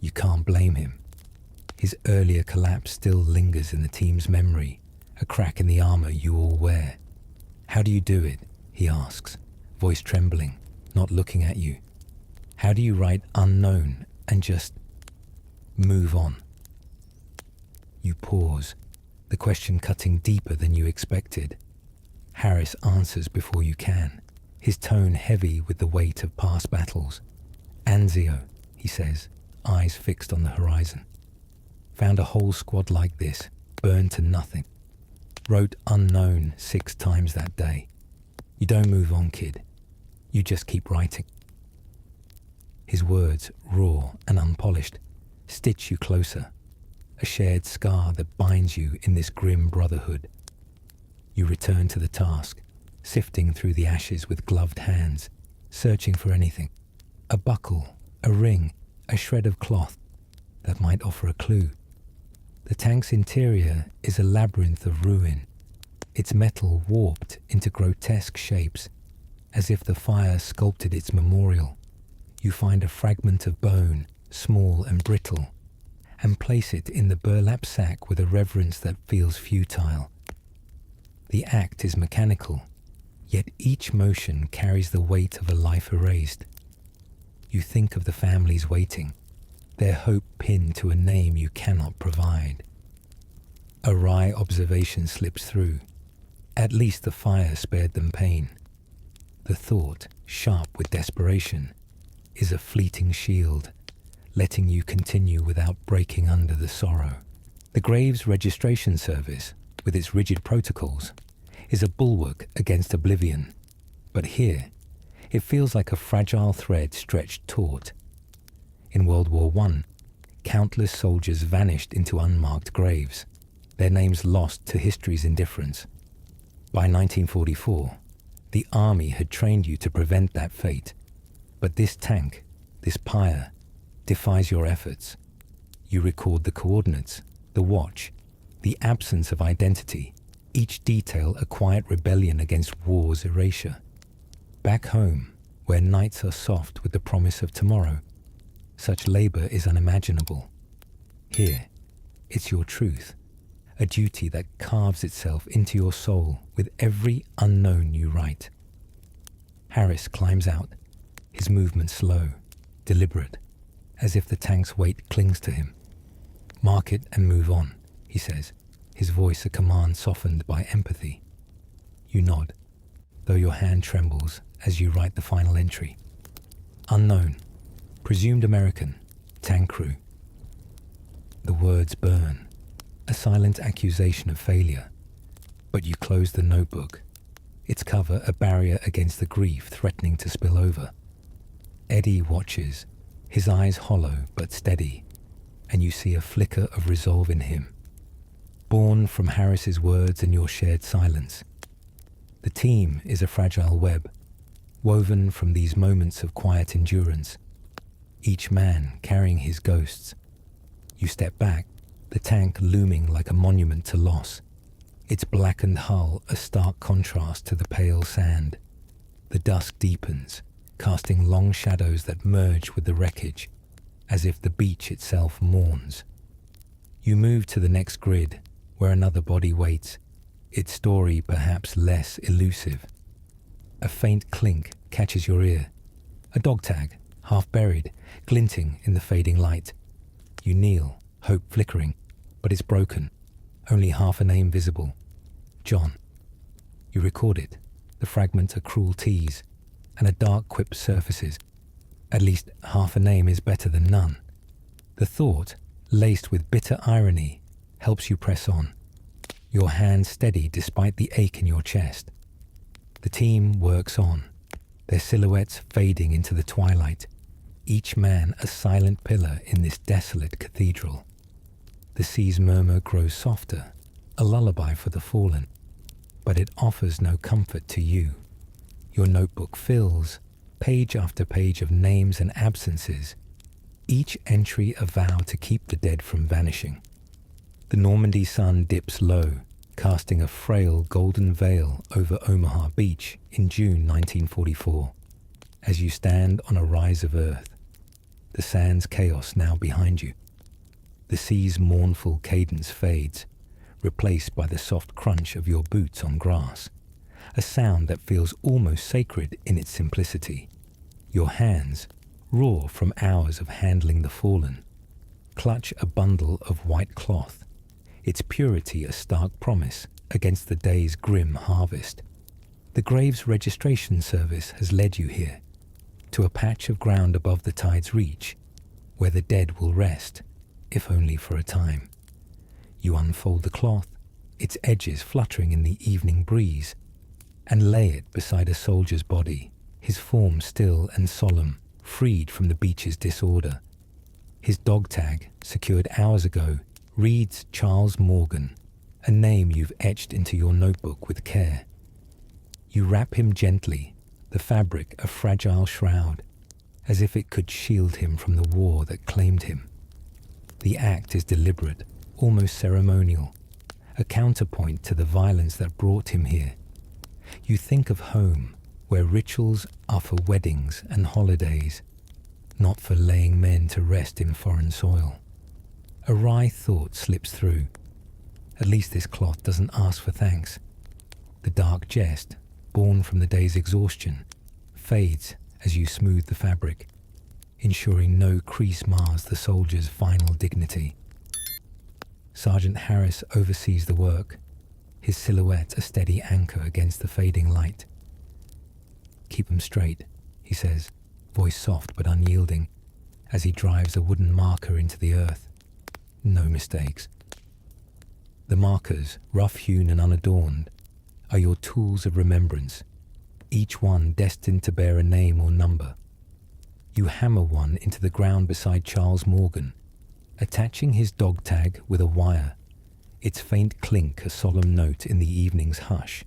You can't blame him. His earlier collapse still lingers in the team's memory, a crack in the armor you all wear. How do you do it? He asks, voice trembling, not looking at you. How do you write unknown and just move on? You pause, the question cutting deeper than you expected. Harris answers before you can, his tone heavy with the weight of past battles. Anzio, he says, eyes fixed on the horizon. Found a whole squad like this, burned to nothing. Wrote unknown 6 times that day. You don't move on, kid. You just keep writing. His words, raw and unpolished, stitch you closer, a shared scar that binds you in this grim brotherhood. You return to the task, sifting through the ashes with gloved hands, searching for anything. A buckle, a ring, a shred of cloth that might offer a clue. The tank's interior is a labyrinth of ruin, its metal warped into grotesque shapes, as if the fire sculpted its memorial. You find a fragment of bone, small and brittle, and place it in the burlap sack with a reverence that feels futile. The act is mechanical, yet each motion carries the weight of a life erased. You think of the families waiting, their hope pinned to a name you cannot provide. A wry observation slips through. At least the fire spared them pain. The thought, sharp with desperation, is a fleeting shield, letting you continue without breaking under the sorrow. The grave's registration service, with its rigid protocols, is a bulwark against oblivion. But here, it feels like a fragile thread stretched taut. In World War I, countless soldiers vanished into unmarked graves, their names lost to history's indifference. By 1944, the army had trained you to prevent that fate. But this tank, this pyre, defies your efforts. You record the coordinates, the watch, the absence of identity, each detail a quiet rebellion against war's erasure. Back home, where nights are soft with the promise of tomorrow, such labor is unimaginable. Here, it's your truth, a duty that carves itself into your soul with every unknown you write. Harris climbs out, his movement slow, deliberate, as if the tank's weight clings to him. Mark it and move on, he says, his voice a command softened by empathy. You nod, though your hand trembles as you write the final entry. Unknown, presumed American, tank crew. The words burn, a silent accusation of failure. But you close the notebook, its cover a barrier against the grief threatening to spill over. Eddie watches, his eyes hollow but steady, and you see a flicker of resolve in him, born from Harris's words and your shared silence. The team is a fragile web, woven from these moments of quiet endurance, each man carrying his ghosts. You step back, the tank looming like a monument to loss, its blackened hull a stark contrast to the pale sand. The dusk deepens, casting long shadows that merge with the wreckage, as if the beach itself mourns. You move to the next grid, where another body waits, its story perhaps less elusive. A faint clink catches your ear. A dog tag, half buried, glinting in the fading light. You kneel, hope flickering, but it's broken, only half a name visible. John. You record it, the fragment a cruel tease, and a dark quip surfaces. At least half a name is better than none. The thought, laced with bitter irony, helps you press on, your hands steady despite the ache in your chest. The team works on, their silhouettes fading into the twilight, each man a silent pillar in this desolate cathedral. The sea's murmur grows softer, a lullaby for the fallen, but it offers no comfort to you. Your notebook fills, page after page of names and absences, each entry a vow to keep the dead from vanishing. The Normandy sun dips low, casting a frail golden veil over Omaha Beach in June 1944. As you stand on a rise of earth, the sand's chaos now behind you. The sea's mournful cadence fades, replaced by the soft crunch of your boots on grass, a sound that feels almost sacred in its simplicity. Your hands, raw from hours of handling the fallen, clutch a bundle of white cloth, its purity a stark promise against the day's grim harvest. The grave's registration service has led you here, to a patch of ground above the tide's reach, where the dead will rest, if only for a time. You unfold the cloth, its edges fluttering in the evening breeze, and lay it beside a soldier's body, his form still and solemn, freed from the beach's disorder. His dog tag, secured hours ago, reads Charles Morgan, a name you've etched into your notebook with care. You wrap him gently, the fabric a fragile shroud, as if it could shield him from the war that claimed him. The act is deliberate, almost ceremonial, a counterpoint to the violence that brought him here. You think of home, where rituals are for weddings and holidays, not for laying men to rest in foreign soil. A wry thought slips through. At least this cloth doesn't ask for thanks. The dark jest, born from the day's exhaustion, fades as you smooth the fabric, ensuring no crease mars the soldier's final dignity. Sergeant Harris oversees the work, his silhouette a steady anchor against the fading light. "Keep 'em straight," he says, voice soft but unyielding, as he drives a wooden marker into the earth. No mistakes. The markers, rough-hewn and unadorned, are your tools of remembrance, each one destined to bear a name or number. You hammer one into the ground beside Charles Morgan, attaching his dog tag with a wire, its faint clink a solemn note in the evening's hush.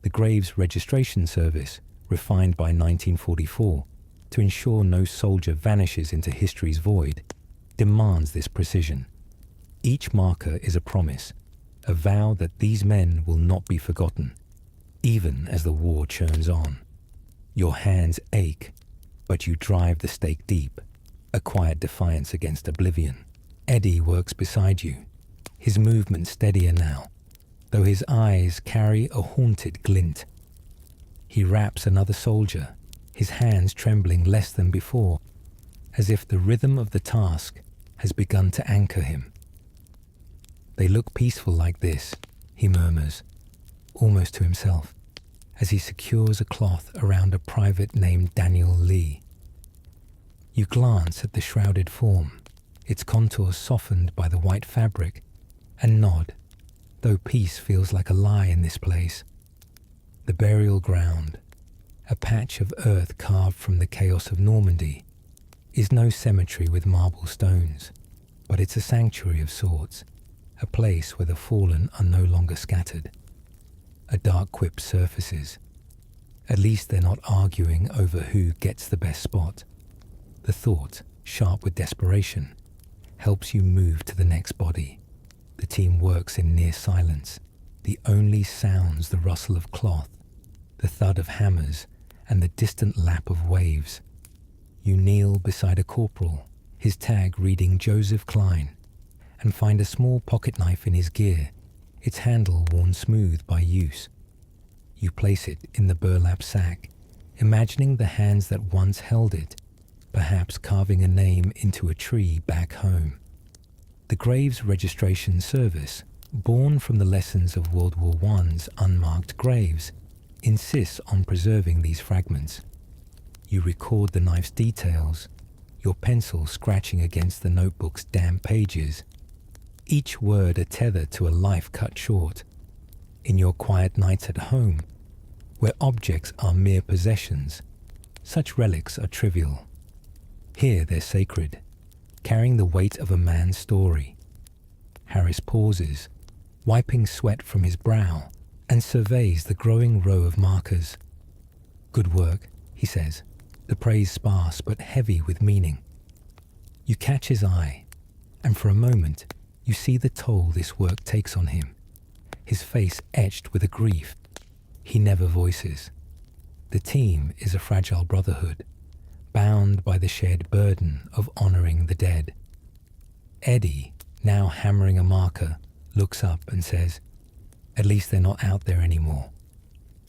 The grave's registration service, refined by 1944 to ensure no soldier vanishes into history's void, demands this precision. Each marker is a promise, a vow that these men will not be forgotten, even as the war churns on. Your hands ache, but you drive the stake deep, a quiet defiance against oblivion. Eddie works beside you, his movement steadier now, though his eyes carry a haunted glint. He wraps another soldier, his hands trembling less than before, as if the rhythm of the task has begun to anchor him. "They look peaceful like this," he murmurs, almost to himself, as he secures a cloth around a private named Daniel Lee. You glance at the shrouded form, its contours softened by the white fabric, and nod, though peace feels like a lie in this place. The burial ground, a patch of earth carved from the chaos of Normandy, is no cemetery with marble stones, but it's a sanctuary of sorts, a place where the fallen are no longer scattered. A dark quip surfaces. At least they're not arguing over who gets the best spot. The thought, sharp with desperation, helps you move to the next body. The team works in near silence. The only sounds the rustle of cloth, the thud of hammers, and the distant lap of waves. You kneel beside a corporal, his tag reading Joseph Klein, and find a small pocket knife in his gear, its handle worn smooth by use. You place it in the burlap sack, imagining the hands that once held it, perhaps carving a name into a tree back home. The grave's registration service, born from the lessons of World War I's unmarked graves, insists on preserving these fragments. You record the knife's details, your pencil scratching against the notebook's damp pages. each word a tether to a life cut short. In your quiet nights at home, where objects are mere possessions, such relics are trivial. Here they're sacred, carrying the weight of a man's story. Harris pauses, wiping sweat from his brow, and surveys the growing row of markers. "Good work," he says, the praise sparse but heavy with meaning. You catch his eye, and for a moment you see the toll this work takes on him, his face etched with a grief he never voices. The team is a fragile brotherhood, bound by the shared burden of honoring the dead. Eddie, now hammering a marker, looks up and says, "At least they're not out there anymore."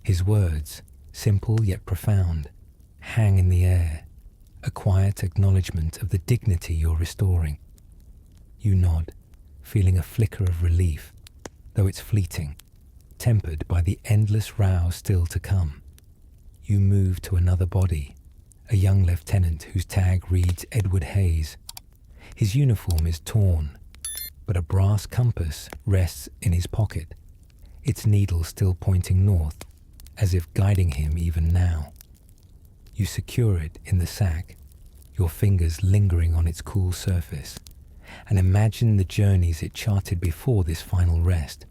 His words, simple yet profound, hang in the air, a quiet acknowledgement of the dignity you're restoring. You nod, feeling a flicker of relief, though it's fleeting, tempered by the endless row still to come. You move to another body, a young lieutenant whose tag reads Edward Hayes. His uniform is torn, but a brass compass rests in his pocket, its needle still pointing north, as if guiding him even now. You secure it in the sack, your fingers lingering on its cool surface, and imagine the journeys it charted before this final rest.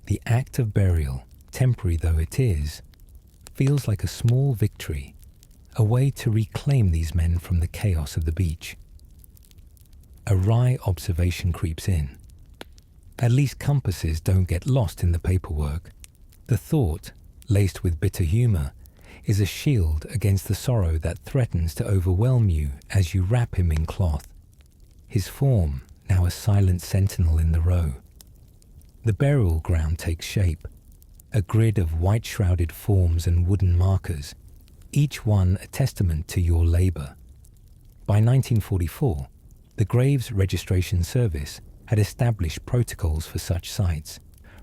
The act of burial, temporary though it is, feels like a small victory, a way to reclaim these men from the chaos of the beach. A wry observation creeps in. At least compasses don't get lost in the paperwork. The thought, laced with bitter humor, is a shield against the sorrow that threatens to overwhelm you as you wrap him in cloth. His form, now a silent sentinel in the row. The burial ground takes shape, a grid of white-shrouded forms and wooden markers, each one a testament to your labor. By 1944, the Graves Registration Service had established protocols for such sites,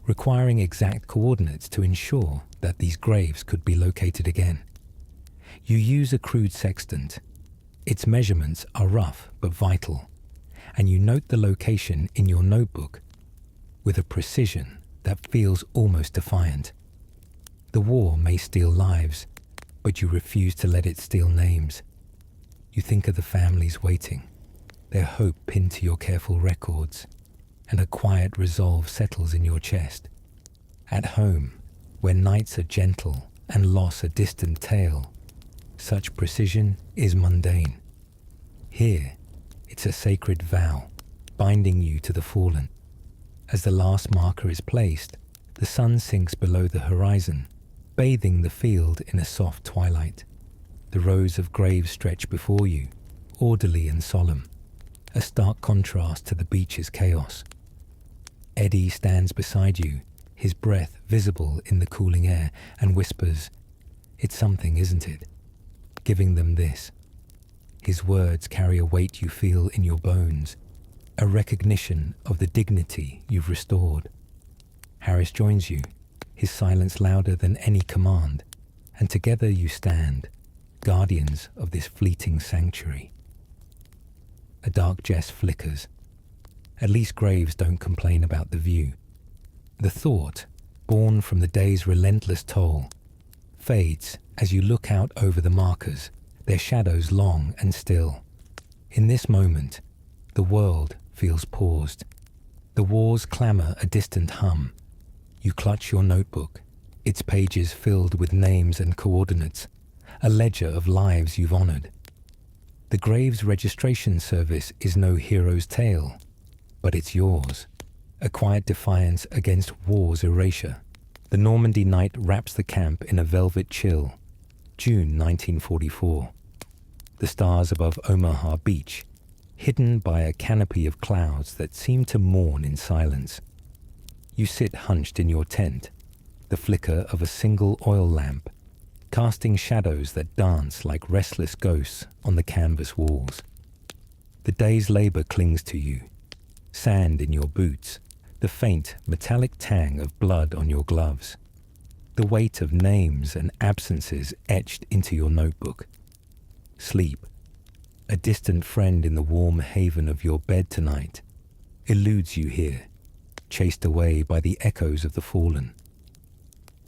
requiring exact coordinates to ensure that these graves could be located again. You use a crude sextant. Its measurements are rough but vital, and you note the location in your notebook with a precision that feels almost defiant. The war may steal lives, but you refuse to let it steal names. You think of the families waiting, their hope pinned to your careful records, and a quiet resolve settles in your chest. At home, where nights are gentle and loss a distant tale, such precision is mundane. Here, it's a sacred vow, binding you to the fallen. As the last marker is placed, the sun sinks below the horizon, bathing the field in a soft twilight. The rows of graves stretch before you, orderly and solemn, a stark contrast to the beach's chaos. Eddie stands beside you, his breath visible in the cooling air, and whispers, "It's something, isn't it?" giving them this. His words carry a weight you feel in your bones, a recognition of the dignity you've restored. Harris joins you, his silence louder than any command, and together you stand, guardians of this fleeting sanctuary. A dark jest flickers. At least graves don't complain about the view. The thought, born from the day's relentless toll, fades as you look out over the markers, their shadows long and still. In this moment, the world feels paused. The war's clamour a distant hum. You clutch your notebook, its pages filled with names and coordinates, a ledger of lives you've honoured. The Graves Registration Service is no hero's tale, but it's yours, a quiet defiance against war's erasure. The Normandy night wraps the camp in a velvet chill. June 1944. The stars above Omaha Beach, hidden by a canopy of clouds that seem to mourn in silence. You sit hunched in your tent, the flicker of a single oil lamp, casting shadows that dance like restless ghosts on the canvas walls. The day's labour clings to you, sand in your boots, the faint metallic tang of blood on your gloves, the weight of names and absences etched into your notebook. Sleep, a distant friend in the warm haven of your bed tonight, eludes you here, chased away by the echoes of the fallen.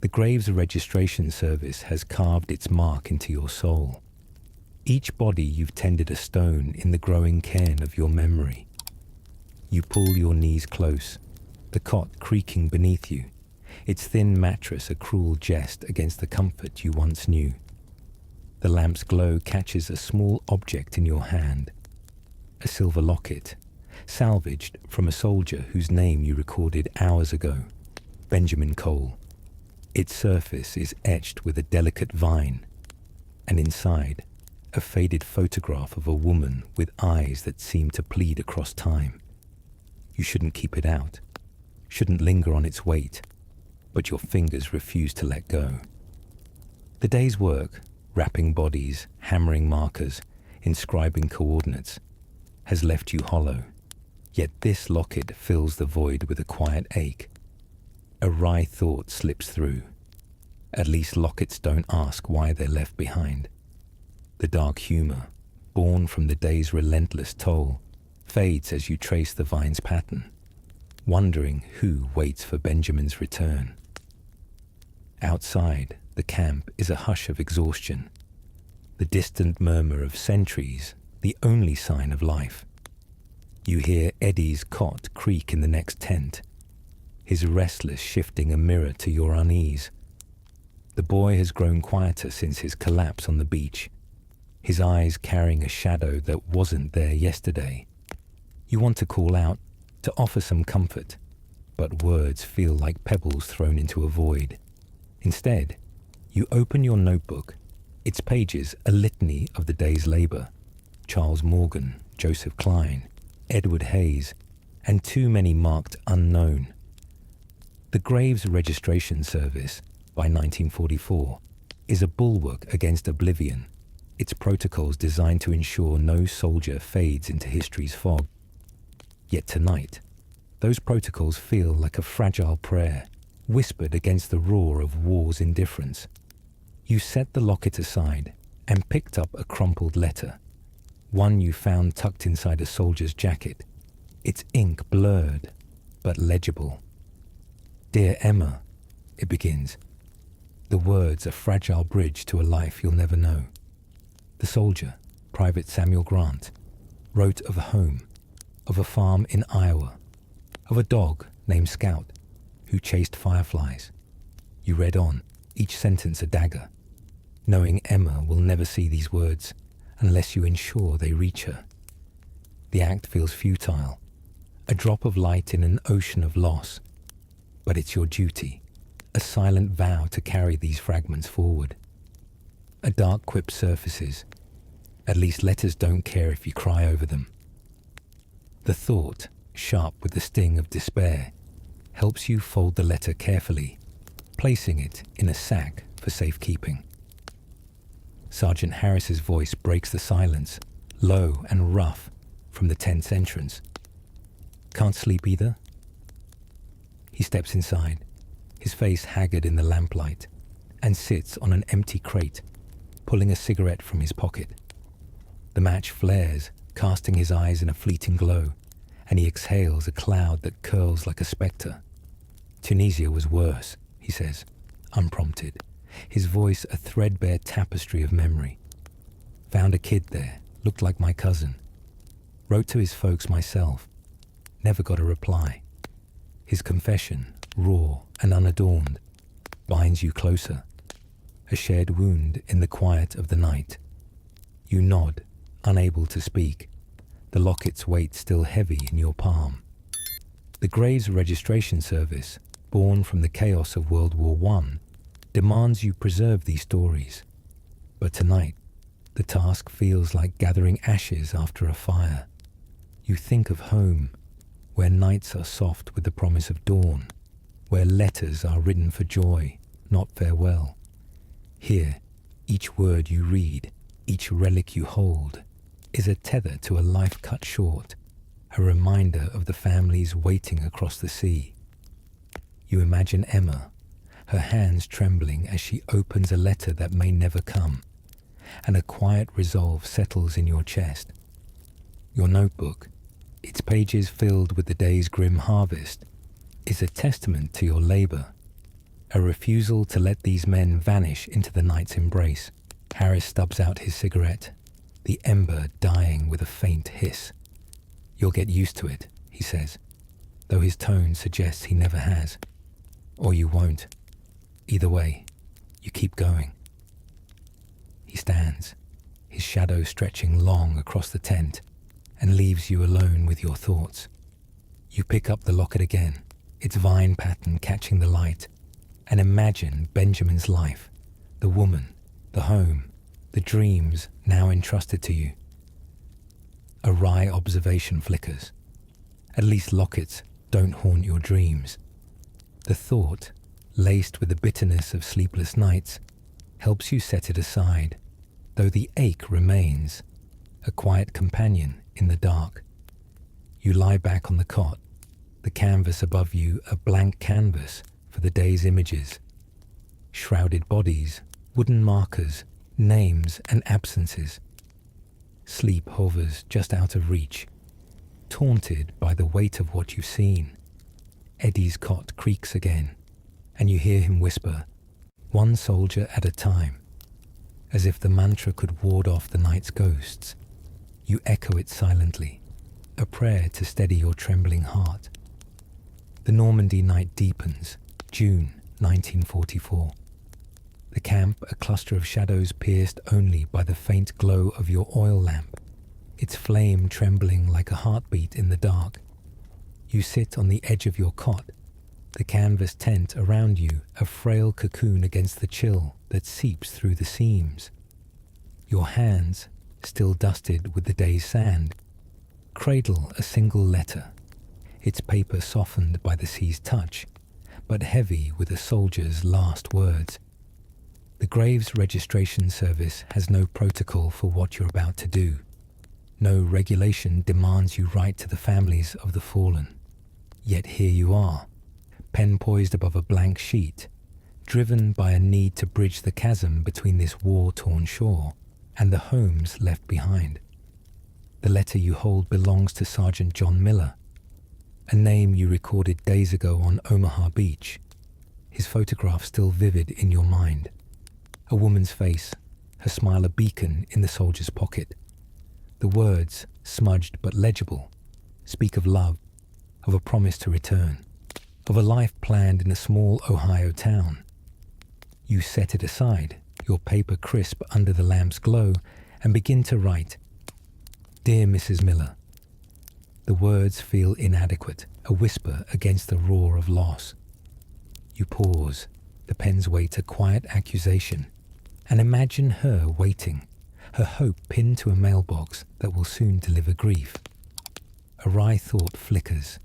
The grave's registration service has carved its mark into your soul. Each body you've tended a stone in the growing cairn of your memory. You pull your knees close, the cot creaking beneath you, its thin mattress a cruel jest against the comfort you once knew. The lamp's glow catches a small object in your hand, a silver locket, salvaged from a soldier whose name you recorded hours ago, Benjamin Cole. Its surface is etched with a delicate vine, and inside, a faded photograph of a woman with eyes that seem to plead across time. You shouldn't keep it out, shouldn't linger on its weight, but your fingers refuse to let go. The day's work, wrapping bodies, hammering markers, inscribing coordinates, has left you hollow. Yet this locket fills the void with a quiet ache. A wry thought slips through. At least lockets don't ask why they're left behind. The dark humor, born from the day's relentless toll, fades as you trace the vine's pattern, wondering who waits for Benjamin's return. Outside, the camp is a hush of exhaustion. The distant murmur of sentries, the only sign of life. You hear Eddie's cot creak in the next tent, his restless shifting a mirror to your unease. The boy has grown quieter since his collapse on the beach, his eyes carrying a shadow that wasn't there yesterday. You want to call out, to offer some comfort, but words feel like pebbles thrown into a void. Instead, you open your notebook, its pages a litany of the day's labor. Charles Morgan, Joseph Klein, Edward Hayes, and too many marked unknown. The grave's registration service, by 1944, is a bulwark against oblivion, its protocols designed to ensure no soldier fades into history's fog. Yet tonight, those protocols feel like a fragile prayer, whispered against the roar of war's indifference. You set the locket aside and picked up a crumpled letter, one you found tucked inside a soldier's jacket, its ink blurred but legible. "Dear Emma," it begins. The words a fragile bridge to a life you'll never know. The soldier, Private Samuel Grant, wrote of a home, of a farm in Iowa, of a dog named Scout who chased fireflies. You read on, each sentence a dagger, knowing Emma will never see these words unless you ensure they reach her. The act feels futile, a drop of light in an ocean of loss, but it's your duty, a silent vow to carry these fragments forward. A dark quip surfaces. At least letters don't care if you cry over them. The thought, sharp with the sting of despair, helps you fold the letter carefully, placing it in a sack for safekeeping. Sergeant Harris's voice breaks the silence, low and rough, from the tent's entrance. "Can't sleep either?" He steps inside, his face haggard in the lamplight, and sits on an empty crate, pulling a cigarette from his pocket. The match flares, casting his eyes in a fleeting glow, and he exhales a cloud that curls like a spectre. "Tunisia was worse," he says, unprompted, his voice a threadbare tapestry of memory. "Found a kid there, looked like my cousin. Wrote to his folks myself. Never got a reply." His confession, raw and unadorned, binds you closer, a shared wound in the quiet of the night. You nod, unable to speak, the locket's weight still heavy in your palm. The grave's registration service, born from the chaos of World War I, demands you preserve these stories. But tonight, the task feels like gathering ashes after a fire. You think of home, where nights are soft with the promise of dawn, where letters are written for joy, not farewell. Here, each word you read, each relic you hold, is a tether to a life cut short, a reminder of the families waiting across the sea. You imagine Emma, her hands trembling as she opens a letter that may never come, and a quiet resolve settles in your chest. Your notebook, its pages filled with the day's grim harvest, is a testament to your labor, a refusal to let these men vanish into the night's embrace. Harris stubs out his cigarette, the ember dying with a faint hiss. You'll get used to it, he says, though his tone suggests he never has. Or you won't. Either way, you keep going. He stands, his shadow stretching long across the tent, and leaves you alone with your thoughts. You pick up the locket again, its vine pattern catching the light, and imagine Benjamin's life, the woman, the home, the dreams now entrusted to you. A wry observation flickers. At least lockets don't haunt your dreams. The thought, laced with the bitterness of sleepless nights, helps you set it aside, though the ache remains, a quiet companion in the dark. You lie back on the cot, the canvas above you a blank canvas for the day's images. Shrouded bodies, wooden markers, names and absences. Sleep hovers just out of reach, taunted by the weight of what you've seen. Eddie's cot creaks again, and you hear him whisper, one soldier at a time, as if the mantra could ward off the night's ghosts. You echo it silently, a prayer to steady your trembling heart. The Normandy night deepens, June 1944. The camp, a cluster of shadows pierced only by the faint glow of your oil lamp, its flame trembling like a heartbeat in the dark. You sit on the edge of your cot, the canvas tent around you a frail cocoon against the chill that seeps through the seams. Your hands, still dusted with the day's sand, cradle a single letter, its paper softened by the sea's touch, but heavy with a soldier's last words. The grave's registration service has no protocol for what you're about to do. No regulation demands you write to the families of the fallen. Yet here you are, pen poised above a blank sheet, driven by a need to bridge the chasm between this war-torn shore and the homes left behind. The letter you hold belongs to Sergeant John Miller, a name you recorded days ago on Omaha Beach, his photograph still vivid in your mind. A woman's face, her smile a beacon in the soldier's pocket. The words, smudged but legible, speak of love, of a promise to return, of a life planned in a small Ohio town. You set it aside, your paper crisp under the lamp's glow, and begin to write. Dear Mrs. Miller. The words feel inadequate, a whisper against the roar of loss. You pause, the pen's weight a quiet accusation, and imagine her waiting, her hope pinned to a mailbox that will soon deliver grief. A wry thought flickers.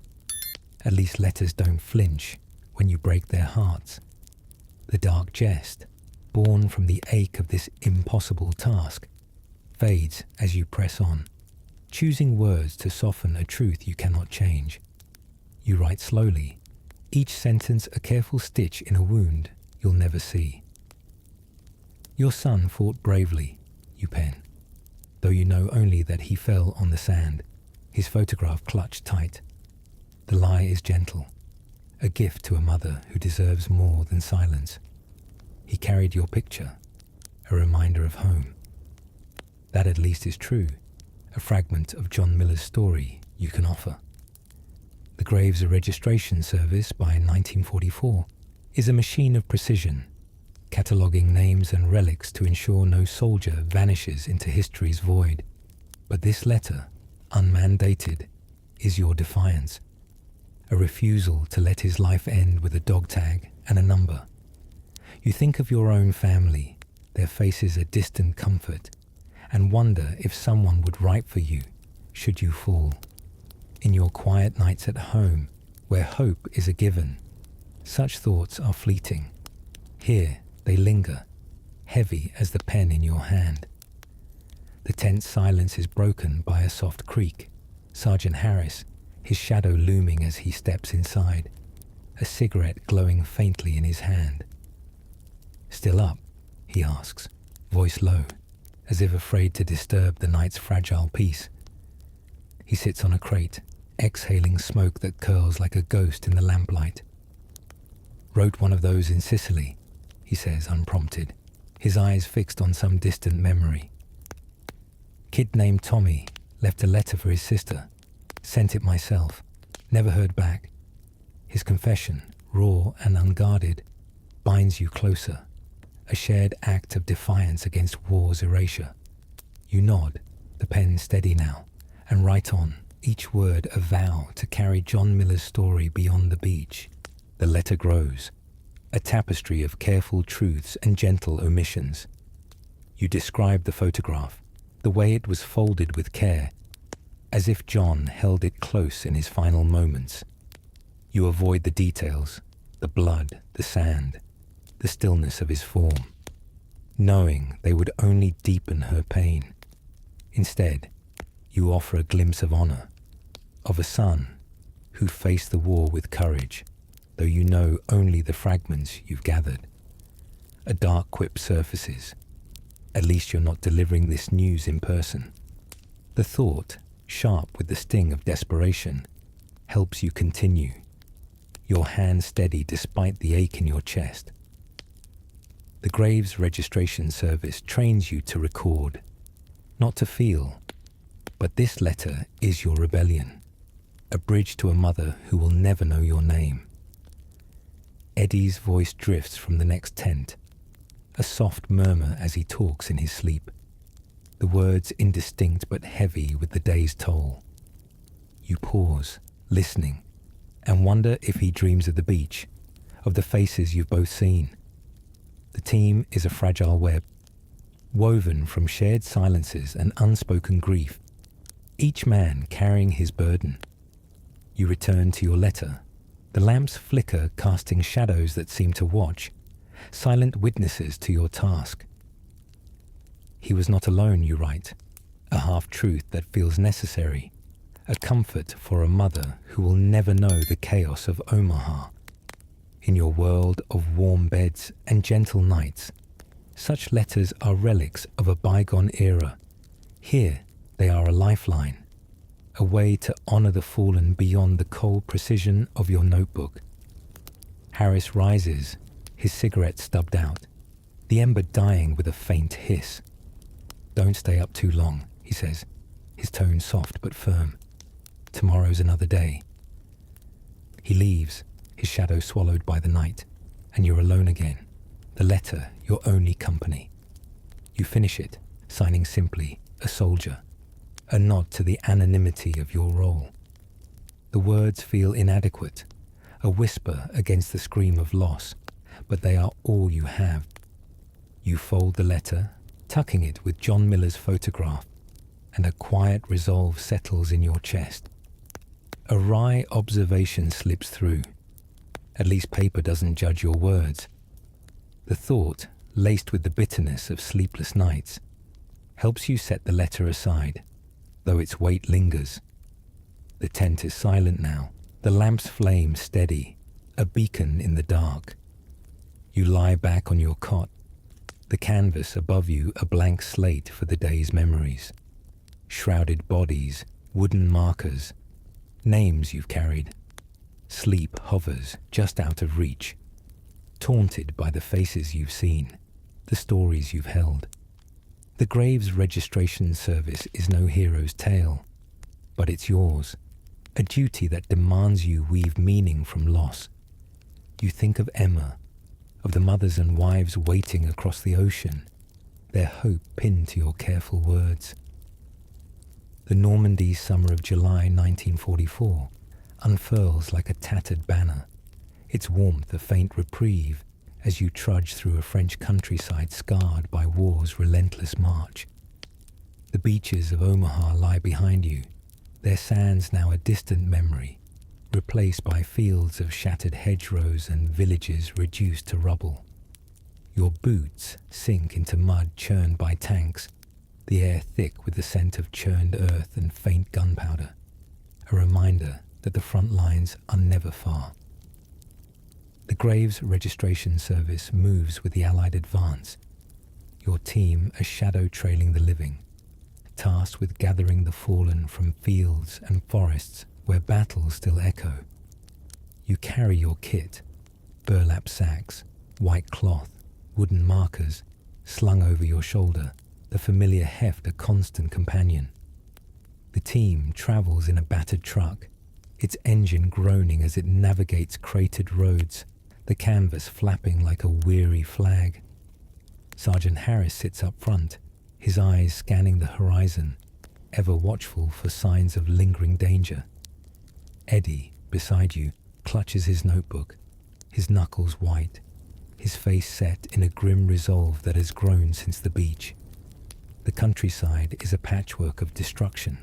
At least letters don't flinch when you break their hearts. The dark jest, born from the ache of this impossible task, fades as you press on, choosing words to soften a truth you cannot change. You write slowly, each sentence a careful stitch in a wound you'll never see. Your son fought bravely, you pen, though you know only that he fell on the sand, his photograph clutched tight. The lie is gentle, a gift to a mother who deserves more than silence. He carried your picture, a reminder of home. That at least is true, a fragment of John Miller's story you can offer. The grave's registration service by 1944 is a machine of precision, cataloguing names and relics to ensure no soldier vanishes into history's void. But this letter, unmandated, is your defiance, a refusal to let his life end with a dog tag and a number. You think of your own family, their faces a distant comfort, and wonder if someone would write for you should you fall. In your quiet nights at home, where hope is a given, such thoughts are fleeting. Here they linger, heavy as the pen in your hand. The tense silence is broken by a soft creak. Sergeant Harris, his shadow looming as he steps inside, a cigarette glowing faintly in his hand. Still up? He asks, voice low, as if afraid to disturb the night's fragile peace. He sits on a crate, exhaling smoke that curls like a ghost in the lamplight. Wrote one of those in Sicily, he says unprompted, his eyes fixed on some distant memory. Kid named Tommy left a letter for his sister, sent it myself, never heard back. His confession, raw and unguarded, binds you closer, a shared act of defiance against war's erasure. You nod, the pen steady now, and write on, each word a vow to carry John Miller's story beyond the beach. The letter grows, a tapestry of careful truths and gentle omissions. You describe the photograph, the way it was folded with care, as if John held it close in his final moments. You avoid the details, the blood, the sand, the stillness of his form, knowing they would only deepen her pain. Instead, you offer a glimpse of honor, of a son who faced the war with courage, though you know only the fragments you've gathered. A dark quip surfaces. At least you're not delivering this news in person. The thought, sharp with the sting of desperation, helps you continue, your hand steady despite the ache in your chest. The Graves Registration Service trains you to record, not to feel, but this letter is your rebellion, a bridge to a mother who will never know your name. Eddie's voice drifts from the next tent, a soft murmur as he talks in his sleep, the words indistinct but heavy with the day's toll. You pause, listening, and wonder if he dreams of the beach, of the faces you've both seen. The team is a fragile web, woven from shared silences and unspoken grief, each man carrying his burden. You return to your letter, the lamps flicker casting shadows that seem to watch, silent witnesses to your task. He was not alone, you write, a half-truth that feels necessary, a comfort for a mother who will never know the chaos of Omaha. In your world of warm beds and gentle nights, such letters are relics of a bygone era. Here, they are a lifeline, a way to honor the fallen beyond the cold precision of your notebook. Harris rises, his cigarette stubbed out, the ember dying with a faint hiss. Don't stay up too long, he says, his tone soft but firm. Tomorrow's another day. He leaves, his shadow swallowed by the night, and you're alone again, the letter your only company. You finish it, signing simply, a soldier, a nod to the anonymity of your role. The words feel inadequate, a whisper against the scream of loss, but they are all you have. You fold the letter, tucking it with John Miller's photograph, and a quiet resolve settles in your chest. A wry observation slips through. At least paper doesn't judge your words. The thought, laced with the bitterness of sleepless nights, helps you set the letter aside, though its weight lingers. The tent is silent now, the lamp's flame steady, a beacon in the dark. You lie back on your cot, the canvas above you a blank slate for the day's memories. Shrouded bodies, wooden markers, names you've carried. Sleep hovers just out of reach, taunted by the faces you've seen, the stories you've held. The Graves Registration Service is no hero's tale, but it's yours, a duty that demands you weave meaning from loss. You think of Emma, of the mothers and wives waiting across the ocean, their hope pinned to your careful words. The Normandy summer of July 1944 unfurls like a tattered banner, its warmth a faint reprieve as you trudge through a French countryside scarred by war's relentless march. The beaches of Omaha lie behind you, their sands now a distant memory, replaced by fields of shattered hedgerows and villages reduced to rubble. Your boots sink into mud churned by tanks, the air thick with the scent of churned earth and faint gunpowder, a reminder that the front lines are never far. The Graves Registration Service moves with the Allied advance, your team a shadow trailing the living, tasked with gathering the fallen from fields and forests where battles still echo. You carry your kit, burlap sacks, white cloth, wooden markers, slung over your shoulder, the familiar heft a constant companion. The team travels in a battered truck, its engine groaning as it navigates cratered roads, the canvas flapping like a weary flag. Sergeant Harris sits up front, his eyes scanning the horizon, ever watchful for signs of lingering danger. Eddie, beside you, clutches his notebook, his knuckles white, his face set in a grim resolve that has grown since the beach. The countryside is a patchwork of destruction,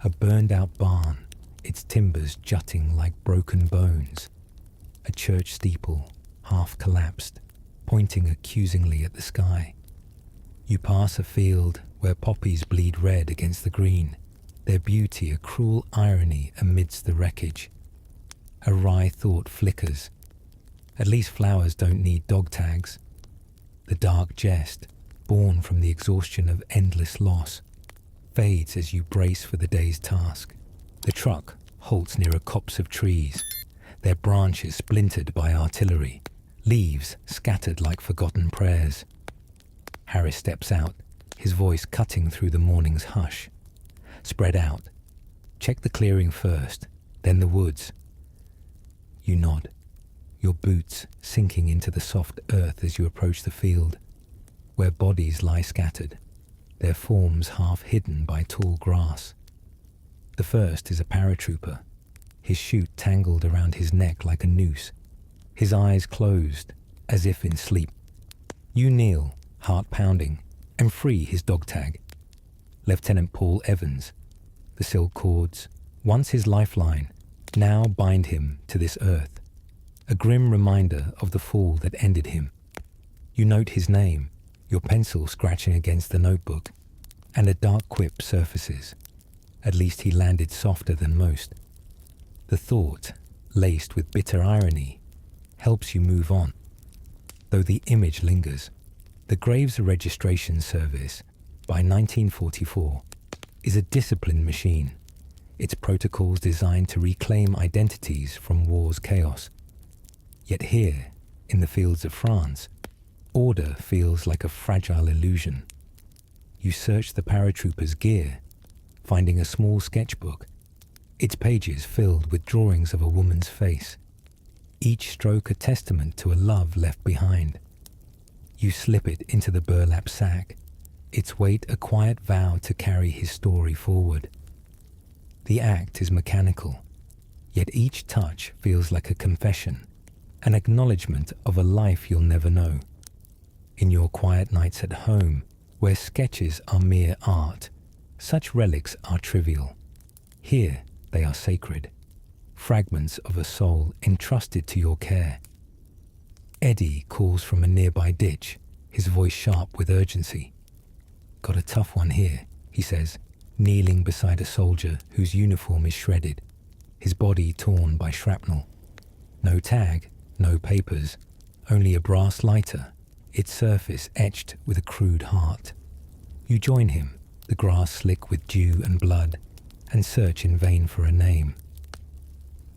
a burned-out barn, its timbers jutting like broken bones, a church steeple, half collapsed, pointing accusingly at the sky. You pass a field where poppies bleed red against the green, their beauty a cruel irony amidst the wreckage. A wry thought flickers. At least flowers don't need dog tags. The dark jest, born from the exhaustion of endless loss, fades as you brace for the day's task. The truck halts near a copse of trees, their branches splintered by artillery, leaves scattered like forgotten prayers. Harris steps out, his voice cutting through the morning's hush. Spread out. Check the clearing first, then the woods. You nod, your boots sinking into the soft earth as you approach the field, where bodies lie scattered, their forms half hidden by tall grass. The first is a paratrooper, his chute tangled around his neck like a noose, his eyes closed as if in sleep. You kneel, heart pounding, and free his dog tag. Lieutenant Paul Evans. The silk cords, once his lifeline, now bind him to this earth, a grim reminder of the fall that ended him. You note his name, your pencil scratching against the notebook, and a dark quip surfaces. At least he landed softer than most. The thought, laced with bitter irony, helps you move on. Though the image lingers, the Graves Registration Service, by 1944, is a disciplined machine, its protocols designed to reclaim identities from war's chaos. Yet here, in the fields of France, order feels like a fragile illusion. You search the paratrooper's gear, finding a small sketchbook, its pages filled with drawings of a woman's face, each stroke a testament to a love left behind. You slip it into the burlap sack, its weight a quiet vow to carry his story forward. The act is mechanical, yet each touch feels like a confession, an acknowledgement of a life you'll never know. In your quiet nights at home, where sketches are mere art, such relics are trivial. Here they are sacred, fragments of a soul entrusted to your care. Eddie calls from a nearby ditch, his voice sharp with urgency. Got a tough one here, he says, kneeling beside a soldier whose uniform is shredded, his body torn by shrapnel. No tag, no papers, only a brass lighter, its surface etched with a crude heart. You join him, the grass slick with dew and blood, and search in vain for a name.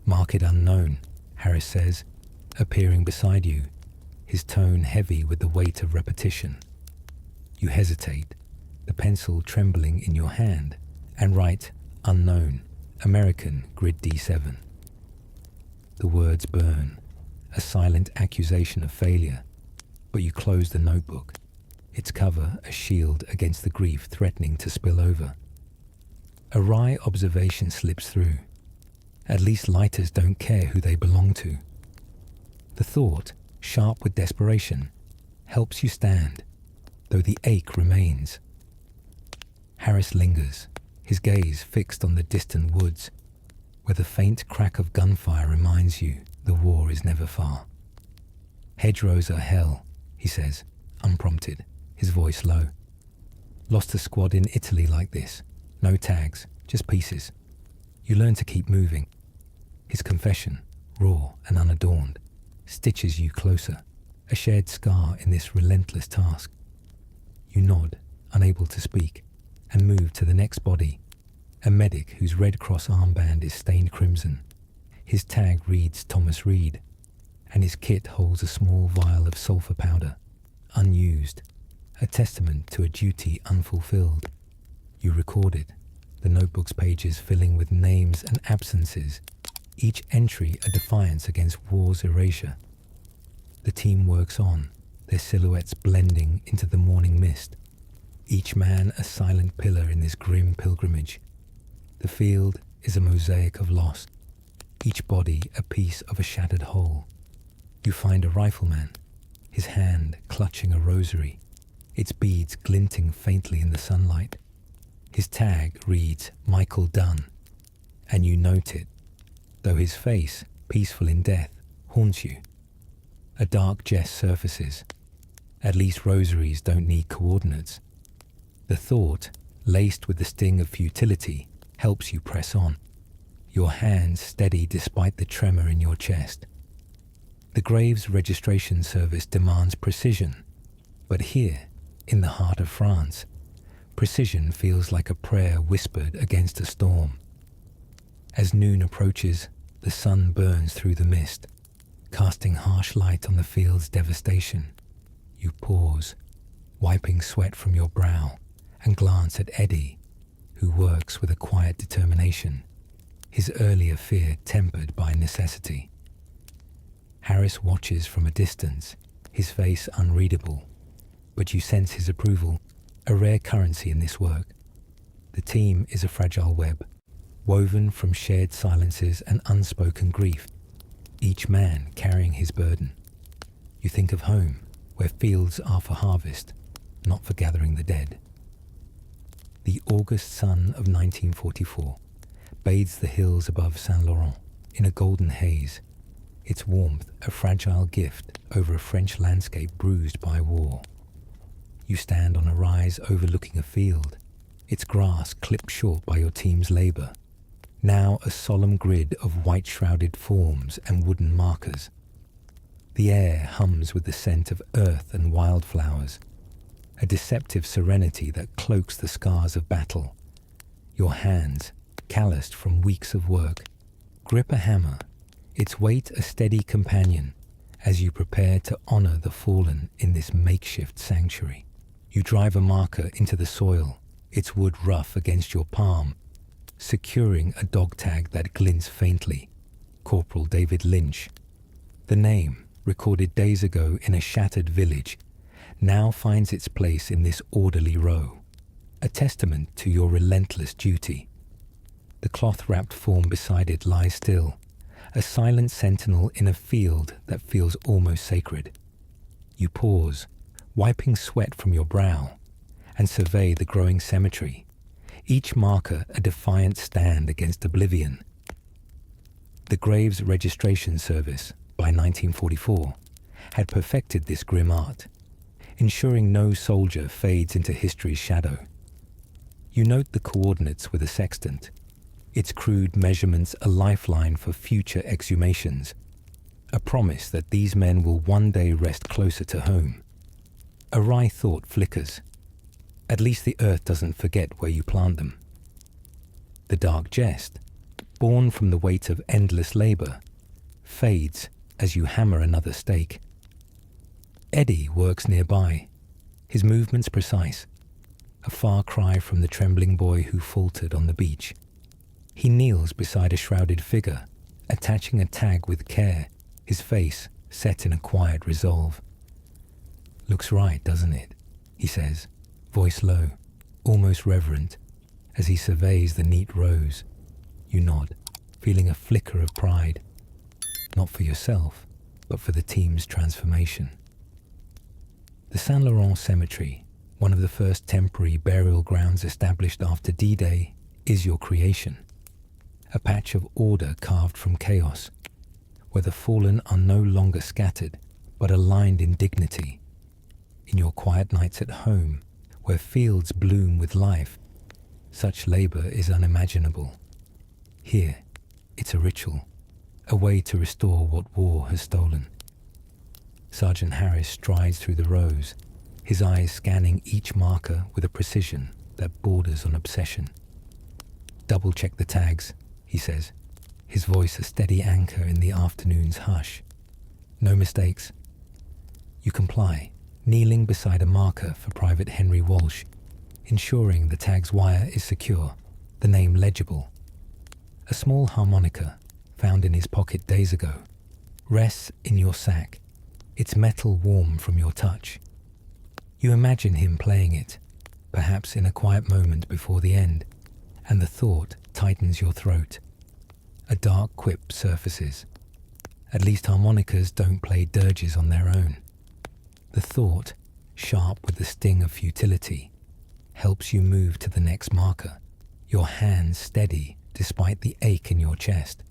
Mark it unknown, Harris says, appearing beside you, his tone heavy with the weight of repetition. You hesitate, the pencil trembling in your hand, and write unknown, American grid D7. The words burn, a silent accusation of failure, but you close the notebook, its cover a shield against the grief threatening to spill over. A wry observation slips through. At least lighters don't care who they belong to. The thought, sharp with desperation, helps you stand, though the ache remains. Harris lingers, his gaze fixed on the distant woods, where the faint crack of gunfire reminds you the war is never far. Hedgerows are hell, he says, unprompted, his voice low. Lost a squad in Italy like this. No tags, just pieces. You learn to keep moving. His confession, raw and unadorned, stitches you closer, a shared scar in this relentless task. You nod, unable to speak. and move to the next body, a medic whose Red Cross armband is stained crimson. His tag reads Thomas Reed, and his kit holds a small vial of sulfur powder, unused, a testament to a duty unfulfilled. You record it, the notebook's pages filling with names and absences, each entry a defiance against war's erasure. The team works on, their silhouettes blending into the morning mist, each man a silent pillar in this grim pilgrimage. The field is a mosaic of loss, each body a piece of a shattered whole. You find a rifleman, his hand clutching a rosary, its beads glinting faintly in the sunlight. His tag reads Michael Dunn, and you note it, though his face, peaceful in death, haunts you. A dark jest surfaces. At least rosaries don't need coordinates. The thought, laced with the sting of futility, helps you press on, your hands steady despite the tremor in your chest. The grave's registration service demands precision, but here, in the heart of France, precision feels like a prayer whispered against a storm. As noon approaches, the sun burns through the mist, casting harsh light on the field's devastation. You pause, wiping sweat from your brow, and glance at Eddie, who works with a quiet determination, his earlier fear tempered by necessity. Harris watches from a distance, his face unreadable, but you sense his approval, a rare currency in this work. The team is a fragile web, woven from shared silences and unspoken grief, each man carrying his burden. You think of home, where fields are for harvest, not for gathering the dead. The August sun of 1944 bathes the hills above Saint Laurent in a golden haze, its warmth a fragile gift over a French landscape bruised by war. You stand on a rise overlooking a field, its grass clipped short by your team's labor, now a solemn grid of white-shrouded forms and wooden markers. The air hums with the scent of earth and wildflowers, a deceptive serenity that cloaks the scars of battle. Your hands, calloused from weeks of work, grip a hammer, its weight a steady companion, as you prepare to honor the fallen in this makeshift sanctuary. You drive a marker into the soil, its wood rough against your palm, securing a dog tag that glints faintly, Corporal David Lynch. The name, recorded days ago in a shattered village, now finds its place in this orderly row, a testament to your relentless duty. The cloth-wrapped form beside it lies still, a silent sentinel in a field that feels almost sacred. You pause, wiping sweat from your brow, and survey the growing cemetery, each marker a defiant stand against oblivion. The grave's registration service, by 1944, had perfected this grim art, ensuring no soldier fades into history's shadow. You note the coordinates with a sextant, its crude measurements a lifeline for future exhumations, a promise that these men will one day rest closer to home. A wry thought flickers. At least the earth doesn't forget where you plant them. The dark jest, born from the weight of endless labor, fades as you hammer another stake. Eddie works nearby, his movements precise, a far cry from the trembling boy who faltered on the beach. He kneels beside a shrouded figure, attaching a tag with care, his face set in a quiet resolve. "Looks right, doesn't it?" he says, voice low, almost reverent, as he surveys the neat rows. You nod, feeling a flicker of pride, not for yourself, but for the team's transformation. The Saint Laurent Cemetery, one of the first temporary burial grounds established after D-Day, is your creation. A patch of order carved from chaos, where the fallen are no longer scattered, but aligned in dignity. In your quiet nights at home, where fields bloom with life, such labor is unimaginable. Here, it's a ritual, a way to restore what war has stolen. Sergeant Harris strides through the rows, his eyes scanning each marker with a precision that borders on obsession. "Double-check the tags," he says, his voice a steady anchor in the afternoon's hush. "No mistakes." You comply, kneeling beside a marker for Private Henry Walsh, ensuring the tag's wire is secure, the name legible. A small harmonica, found in his pocket days ago, rests in your sack, its metal warm from your touch. You imagine him playing it, perhaps in a quiet moment before the end, and the thought tightens your throat. A dark quip surfaces. At least harmonicas don't play dirges on their own. The thought, sharp with the sting of futility, helps you move to the next marker, your hands steady despite the ache in your chest.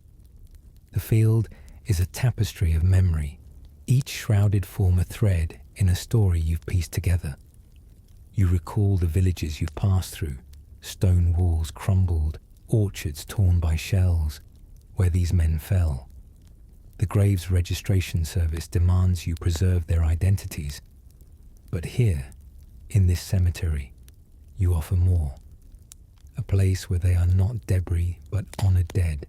The field is a tapestry of memory, each shrouded form a thread in a story you've pieced together. You recall the villages you've passed through, stone walls crumbled, orchards torn by shells, where these men fell. The grave's registration service demands you preserve their identities. But here, in this cemetery, you offer more. A place where they are not debris but honored dead.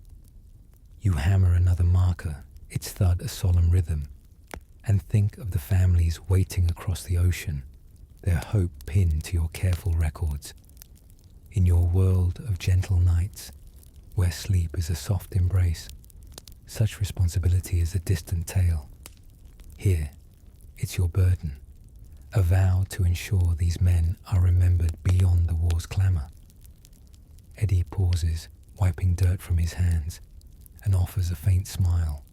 You hammer another marker, its thud a solemn rhythm, and think of the families waiting across the ocean, their hope pinned to your careful records. In your world of gentle nights, where sleep is a soft embrace, such responsibility is a distant tale. Here, it's your burden, a vow to ensure these men are remembered beyond the war's clamour. Eddie pauses, wiping dirt from his hands, and offers a faint smile.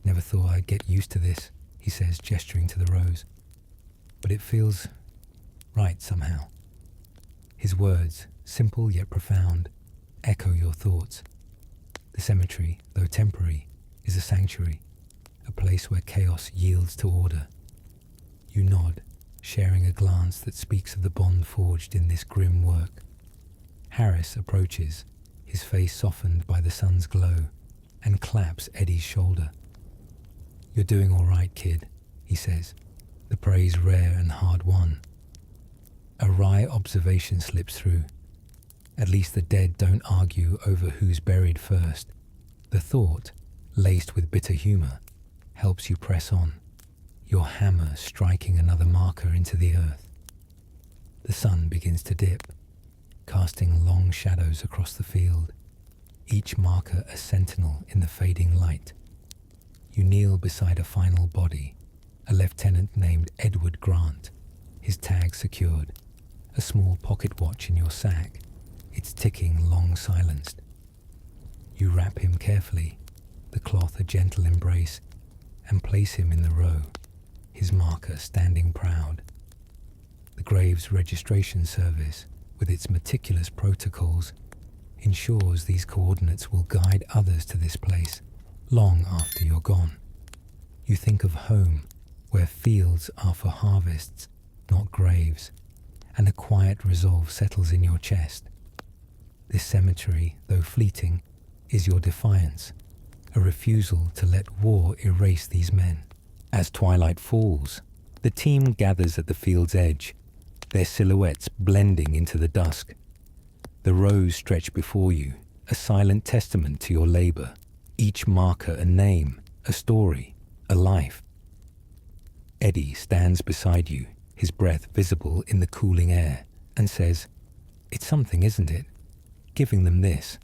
"Never thought I'd get used to this," he says, gesturing to the rose. "But it feels right somehow." His words, simple yet profound, echo your thoughts. The cemetery, though temporary, is a sanctuary, a place where chaos yields to order. You nod, sharing a glance that speaks of the bond forged in this grim work. Harris approaches, his face softened by the sun's glow, and claps Eddie's shoulder. "You're doing all right, kid," he says, the praise rare and hard-won. A wry observation slips through. At least the dead don't argue over who's buried first. The thought, laced with bitter humour, helps you press on, your hammer striking another marker into the earth. The sun begins to dip, casting long shadows across the field, each marker a sentinel in the fading light. You kneel beside a final body, a lieutenant named Edward Grant, his tag secured, a small pocket watch in your sack, its ticking long silenced. You wrap him carefully, the cloth a gentle embrace, and place him in the row, his marker standing proud. The grave's registration service, with its meticulous protocols, ensures these coordinates will guide others to this place long after you're gone. You think of home, where fields are for harvests, not graves, and a quiet resolve settles in your chest. This cemetery, though fleeting, is your defiance, a refusal to let war erase these men. As twilight falls, the team gathers at the field's edge, their silhouettes blending into the dusk. The rows stretch before you, a silent testament to your labour, each marker a name, a story, a life. Eddie stands beside you, his breath visible in the cooling air, and says, "It's something, isn't it? Giving them this."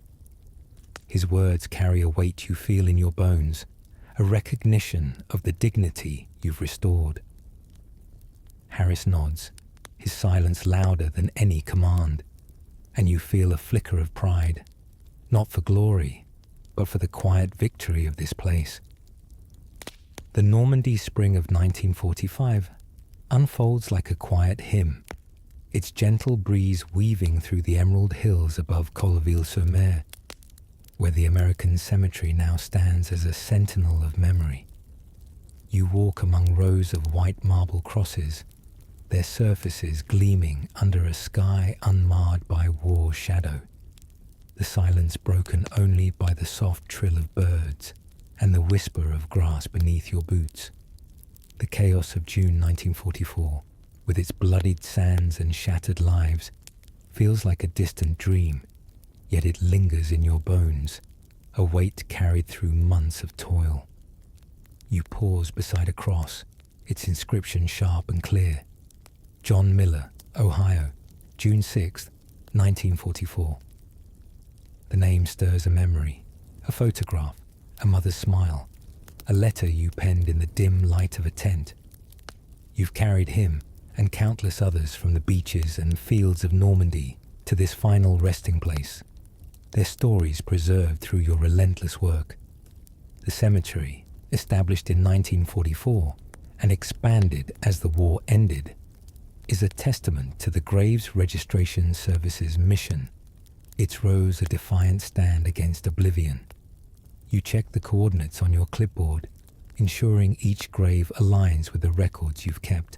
His words carry a weight you feel in your bones, a recognition of the dignity you've restored. Harris nods, his silence louder than any command, and you feel a flicker of pride, not for glory, but for the quiet victory of this place. The Normandy spring of 1945 unfolds like a quiet hymn, its gentle breeze weaving through the emerald hills above Colleville-sur-Mer, where the American cemetery now stands as a sentinel of memory. You walk among rows of white marble crosses, their surfaces gleaming under a sky unmarred by war's shadow, the silence broken only by the soft trill of birds and the whisper of grass beneath your boots. The chaos of June 1944, with its bloodied sands and shattered lives, feels like a distant dream, yet it lingers in your bones, a weight carried through months of toil. You pause beside a cross, its inscription sharp and clear. John Miller, Ohio, June 6, 1944. The name stirs a memory, a photograph, a mother's smile, a letter you penned in the dim light of a tent. You've carried him and countless others from the beaches and fields of Normandy to this final resting place, their stories preserved through your relentless work. The cemetery, established in 1944 and expanded as the war ended, is a testament to the Graves Registration Service's mission. Its rows a defiant stand against oblivion. You check the coordinates on your clipboard, ensuring each grave aligns with the records you've kept,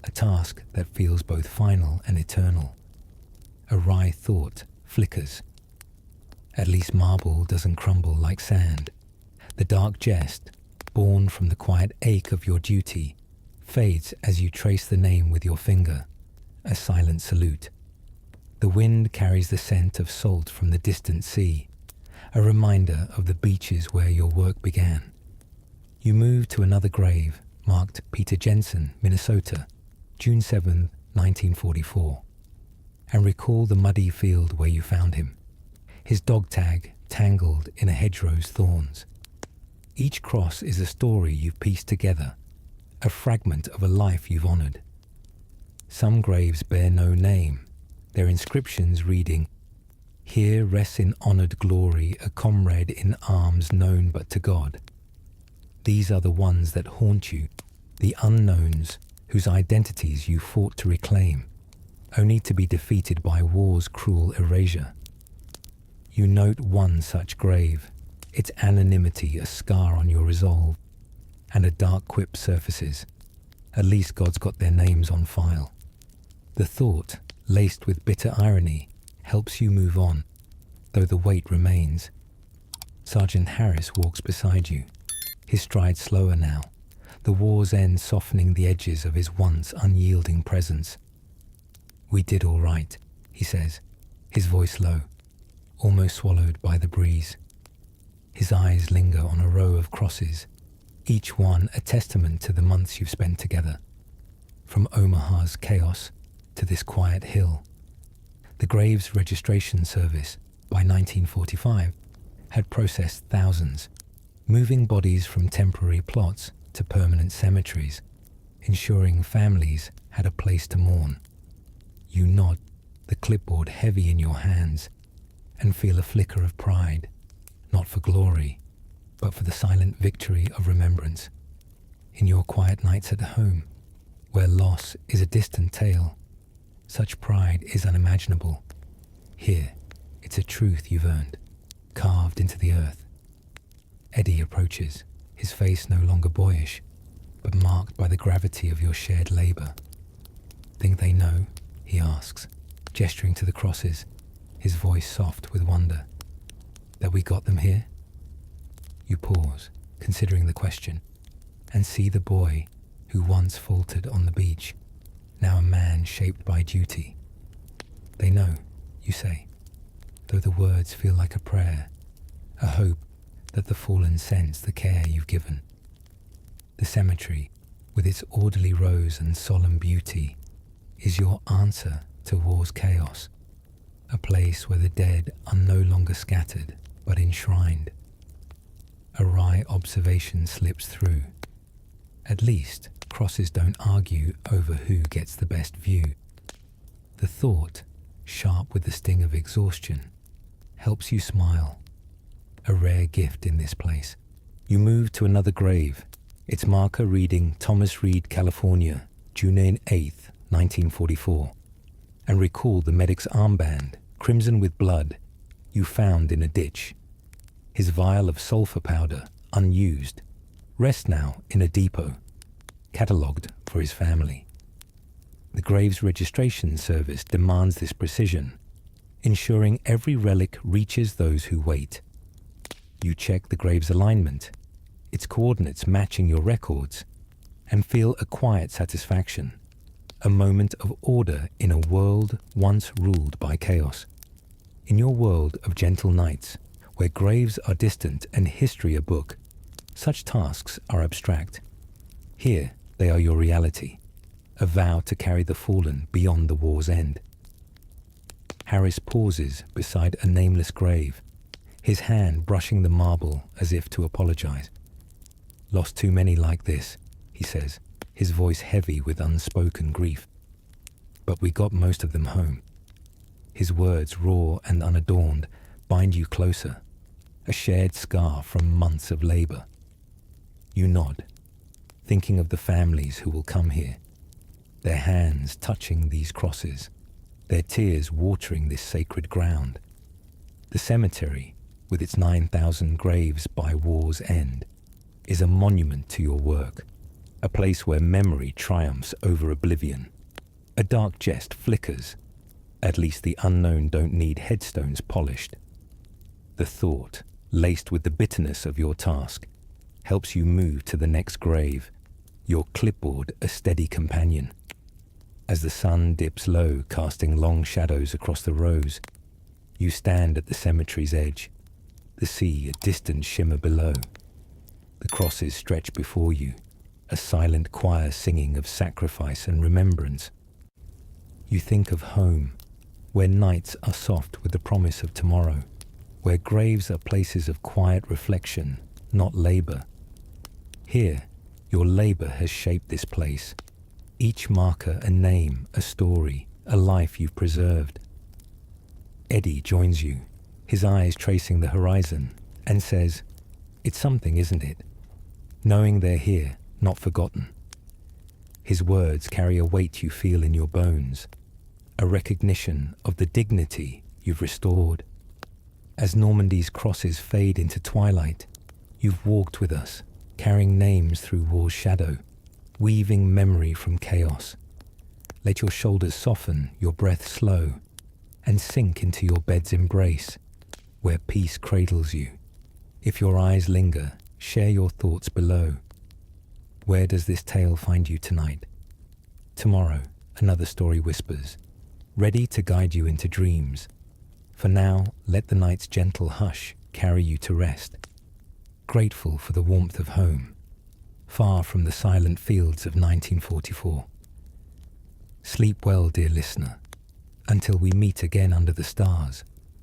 a task that feels both final and eternal. A wry thought flickers. At least marble doesn't crumble like sand. The dark jest, born from the quiet ache of your duty, fades as you trace the name with your finger, a silent salute. The wind carries the scent of salt from the distant sea, a reminder of the beaches where your work began. You move to another grave, marked Peter Jensen, Minnesota, June 7, 1944, and recall the muddy field where you found him, his dog tag tangled in a hedgerow's thorns. Each cross is a story you've pieced together, a fragment of a life you've honored. Some graves bear no name, their inscriptions reading, "Here rests in honored glory a comrade in arms known but to God." These are the ones that haunt you, the unknowns whose identities you fought to reclaim, only to be defeated by war's cruel erasure. You note one such grave, its anonymity a scar on your resolve, and a dark quip surfaces. At least God's got their names on file. The thought, laced with bitter irony, helps you move on, though the weight remains. Sergeant Harris walks beside you, his stride slower now, the war's end softening the edges of his once unyielding presence. "We did all right," he says, his voice low, almost swallowed by the breeze. His eyes linger on a row of crosses, each one a testament to the months you've spent together. From Omaha's chaos to this quiet hill. The Graves Registration Service, by 1945, had processed thousands, moving bodies from temporary plots to permanent cemeteries, ensuring families had a place to mourn. You nod, the clipboard heavy in your hands, and feel a flicker of pride, not for glory, but for the silent victory of remembrance. In your quiet nights at home, where loss is a distant tale, such pride is unimaginable. Here, it's a truth you've earned, carved into the earth. Eddie approaches, his face no longer boyish, but marked by the gravity of your shared labor. "Think they know?" he asks, gesturing to the crosses, his voice soft with wonder. "That we got them here?" You pause, considering the question, and see the boy who once faltered on the beach, now a man shaped by duty. "They know," you say, though the words feel like a prayer, a hope that the fallen sense the care you've given. The cemetery, with its orderly rows and solemn beauty, is your answer to war's chaos, a place where the dead are no longer scattered but enshrined. A wry observation slips through. At least, crosses don't argue over who gets the best view. The thought, sharp with the sting of exhaustion, helps you smile, a rare gift in this place. You move to another grave, its marker reading Thomas Reed, California, June 8, 1944, and recall the medic's armband, crimson with blood, you found in a ditch. His vial of sulfur powder, unused, rests now in a depot, catalogued for his family. The Graves Registration Service demands this precision, ensuring every relic reaches those who wait. You check the grave's alignment, its coordinates matching your records, and feel a quiet satisfaction, a moment of order in a world once ruled by chaos. In your world of gentle nights, where graves are distant and history a book, such tasks are abstract. Here they are your reality, a vow to carry the fallen beyond the war's end. Harris pauses beside a nameless grave, his hand brushing the marble as if to apologize. "Lost too many like this," he says, his voice heavy with unspoken grief. "But we got most of them home." His words, raw and unadorned, bind you closer, a shared scar from months of labor. You nod, thinking of the families who will come here, their hands touching these crosses, their tears watering this sacred ground. The cemetery, with its 9,000 graves by war's end, is a monument to your work, a place where memory triumphs over oblivion. A dark jest flickers. At least the unknown don't need headstones polished. The thought, laced with the bitterness of your task, helps you move to the next grave, your clipboard a steady companion. As the sun dips low, casting long shadows across the rows, you stand at the cemetery's edge, the sea a distant shimmer below. The crosses stretch before you, a silent choir singing of sacrifice and remembrance. You think of home, where nights are soft with the promise of tomorrow, where graves are places of quiet reflection, not labor. Here, your labor has shaped this place, each marker a name, a story, a life you've preserved. Eddie joins you, his eyes tracing the horizon, and says, "It's something, isn't it? Knowing they're here, not forgotten." His words carry a weight you feel in your bones, a recognition of the dignity you've restored. As Normandy's crosses fade into twilight, you've walked with us, carrying names through war's shadow, weaving memory from chaos. Let your shoulders soften, your breath slow, and sink into your bed's embrace, where peace cradles you. If your eyes linger, share your thoughts below. Where does this tale find you tonight? Tomorrow, another story whispers, ready to guide you into dreams. For now, let the night's gentle hush carry you to rest, grateful for the warmth of home, far from the silent fields of 1944. Sleep well, dear listener, until we meet again under the stars.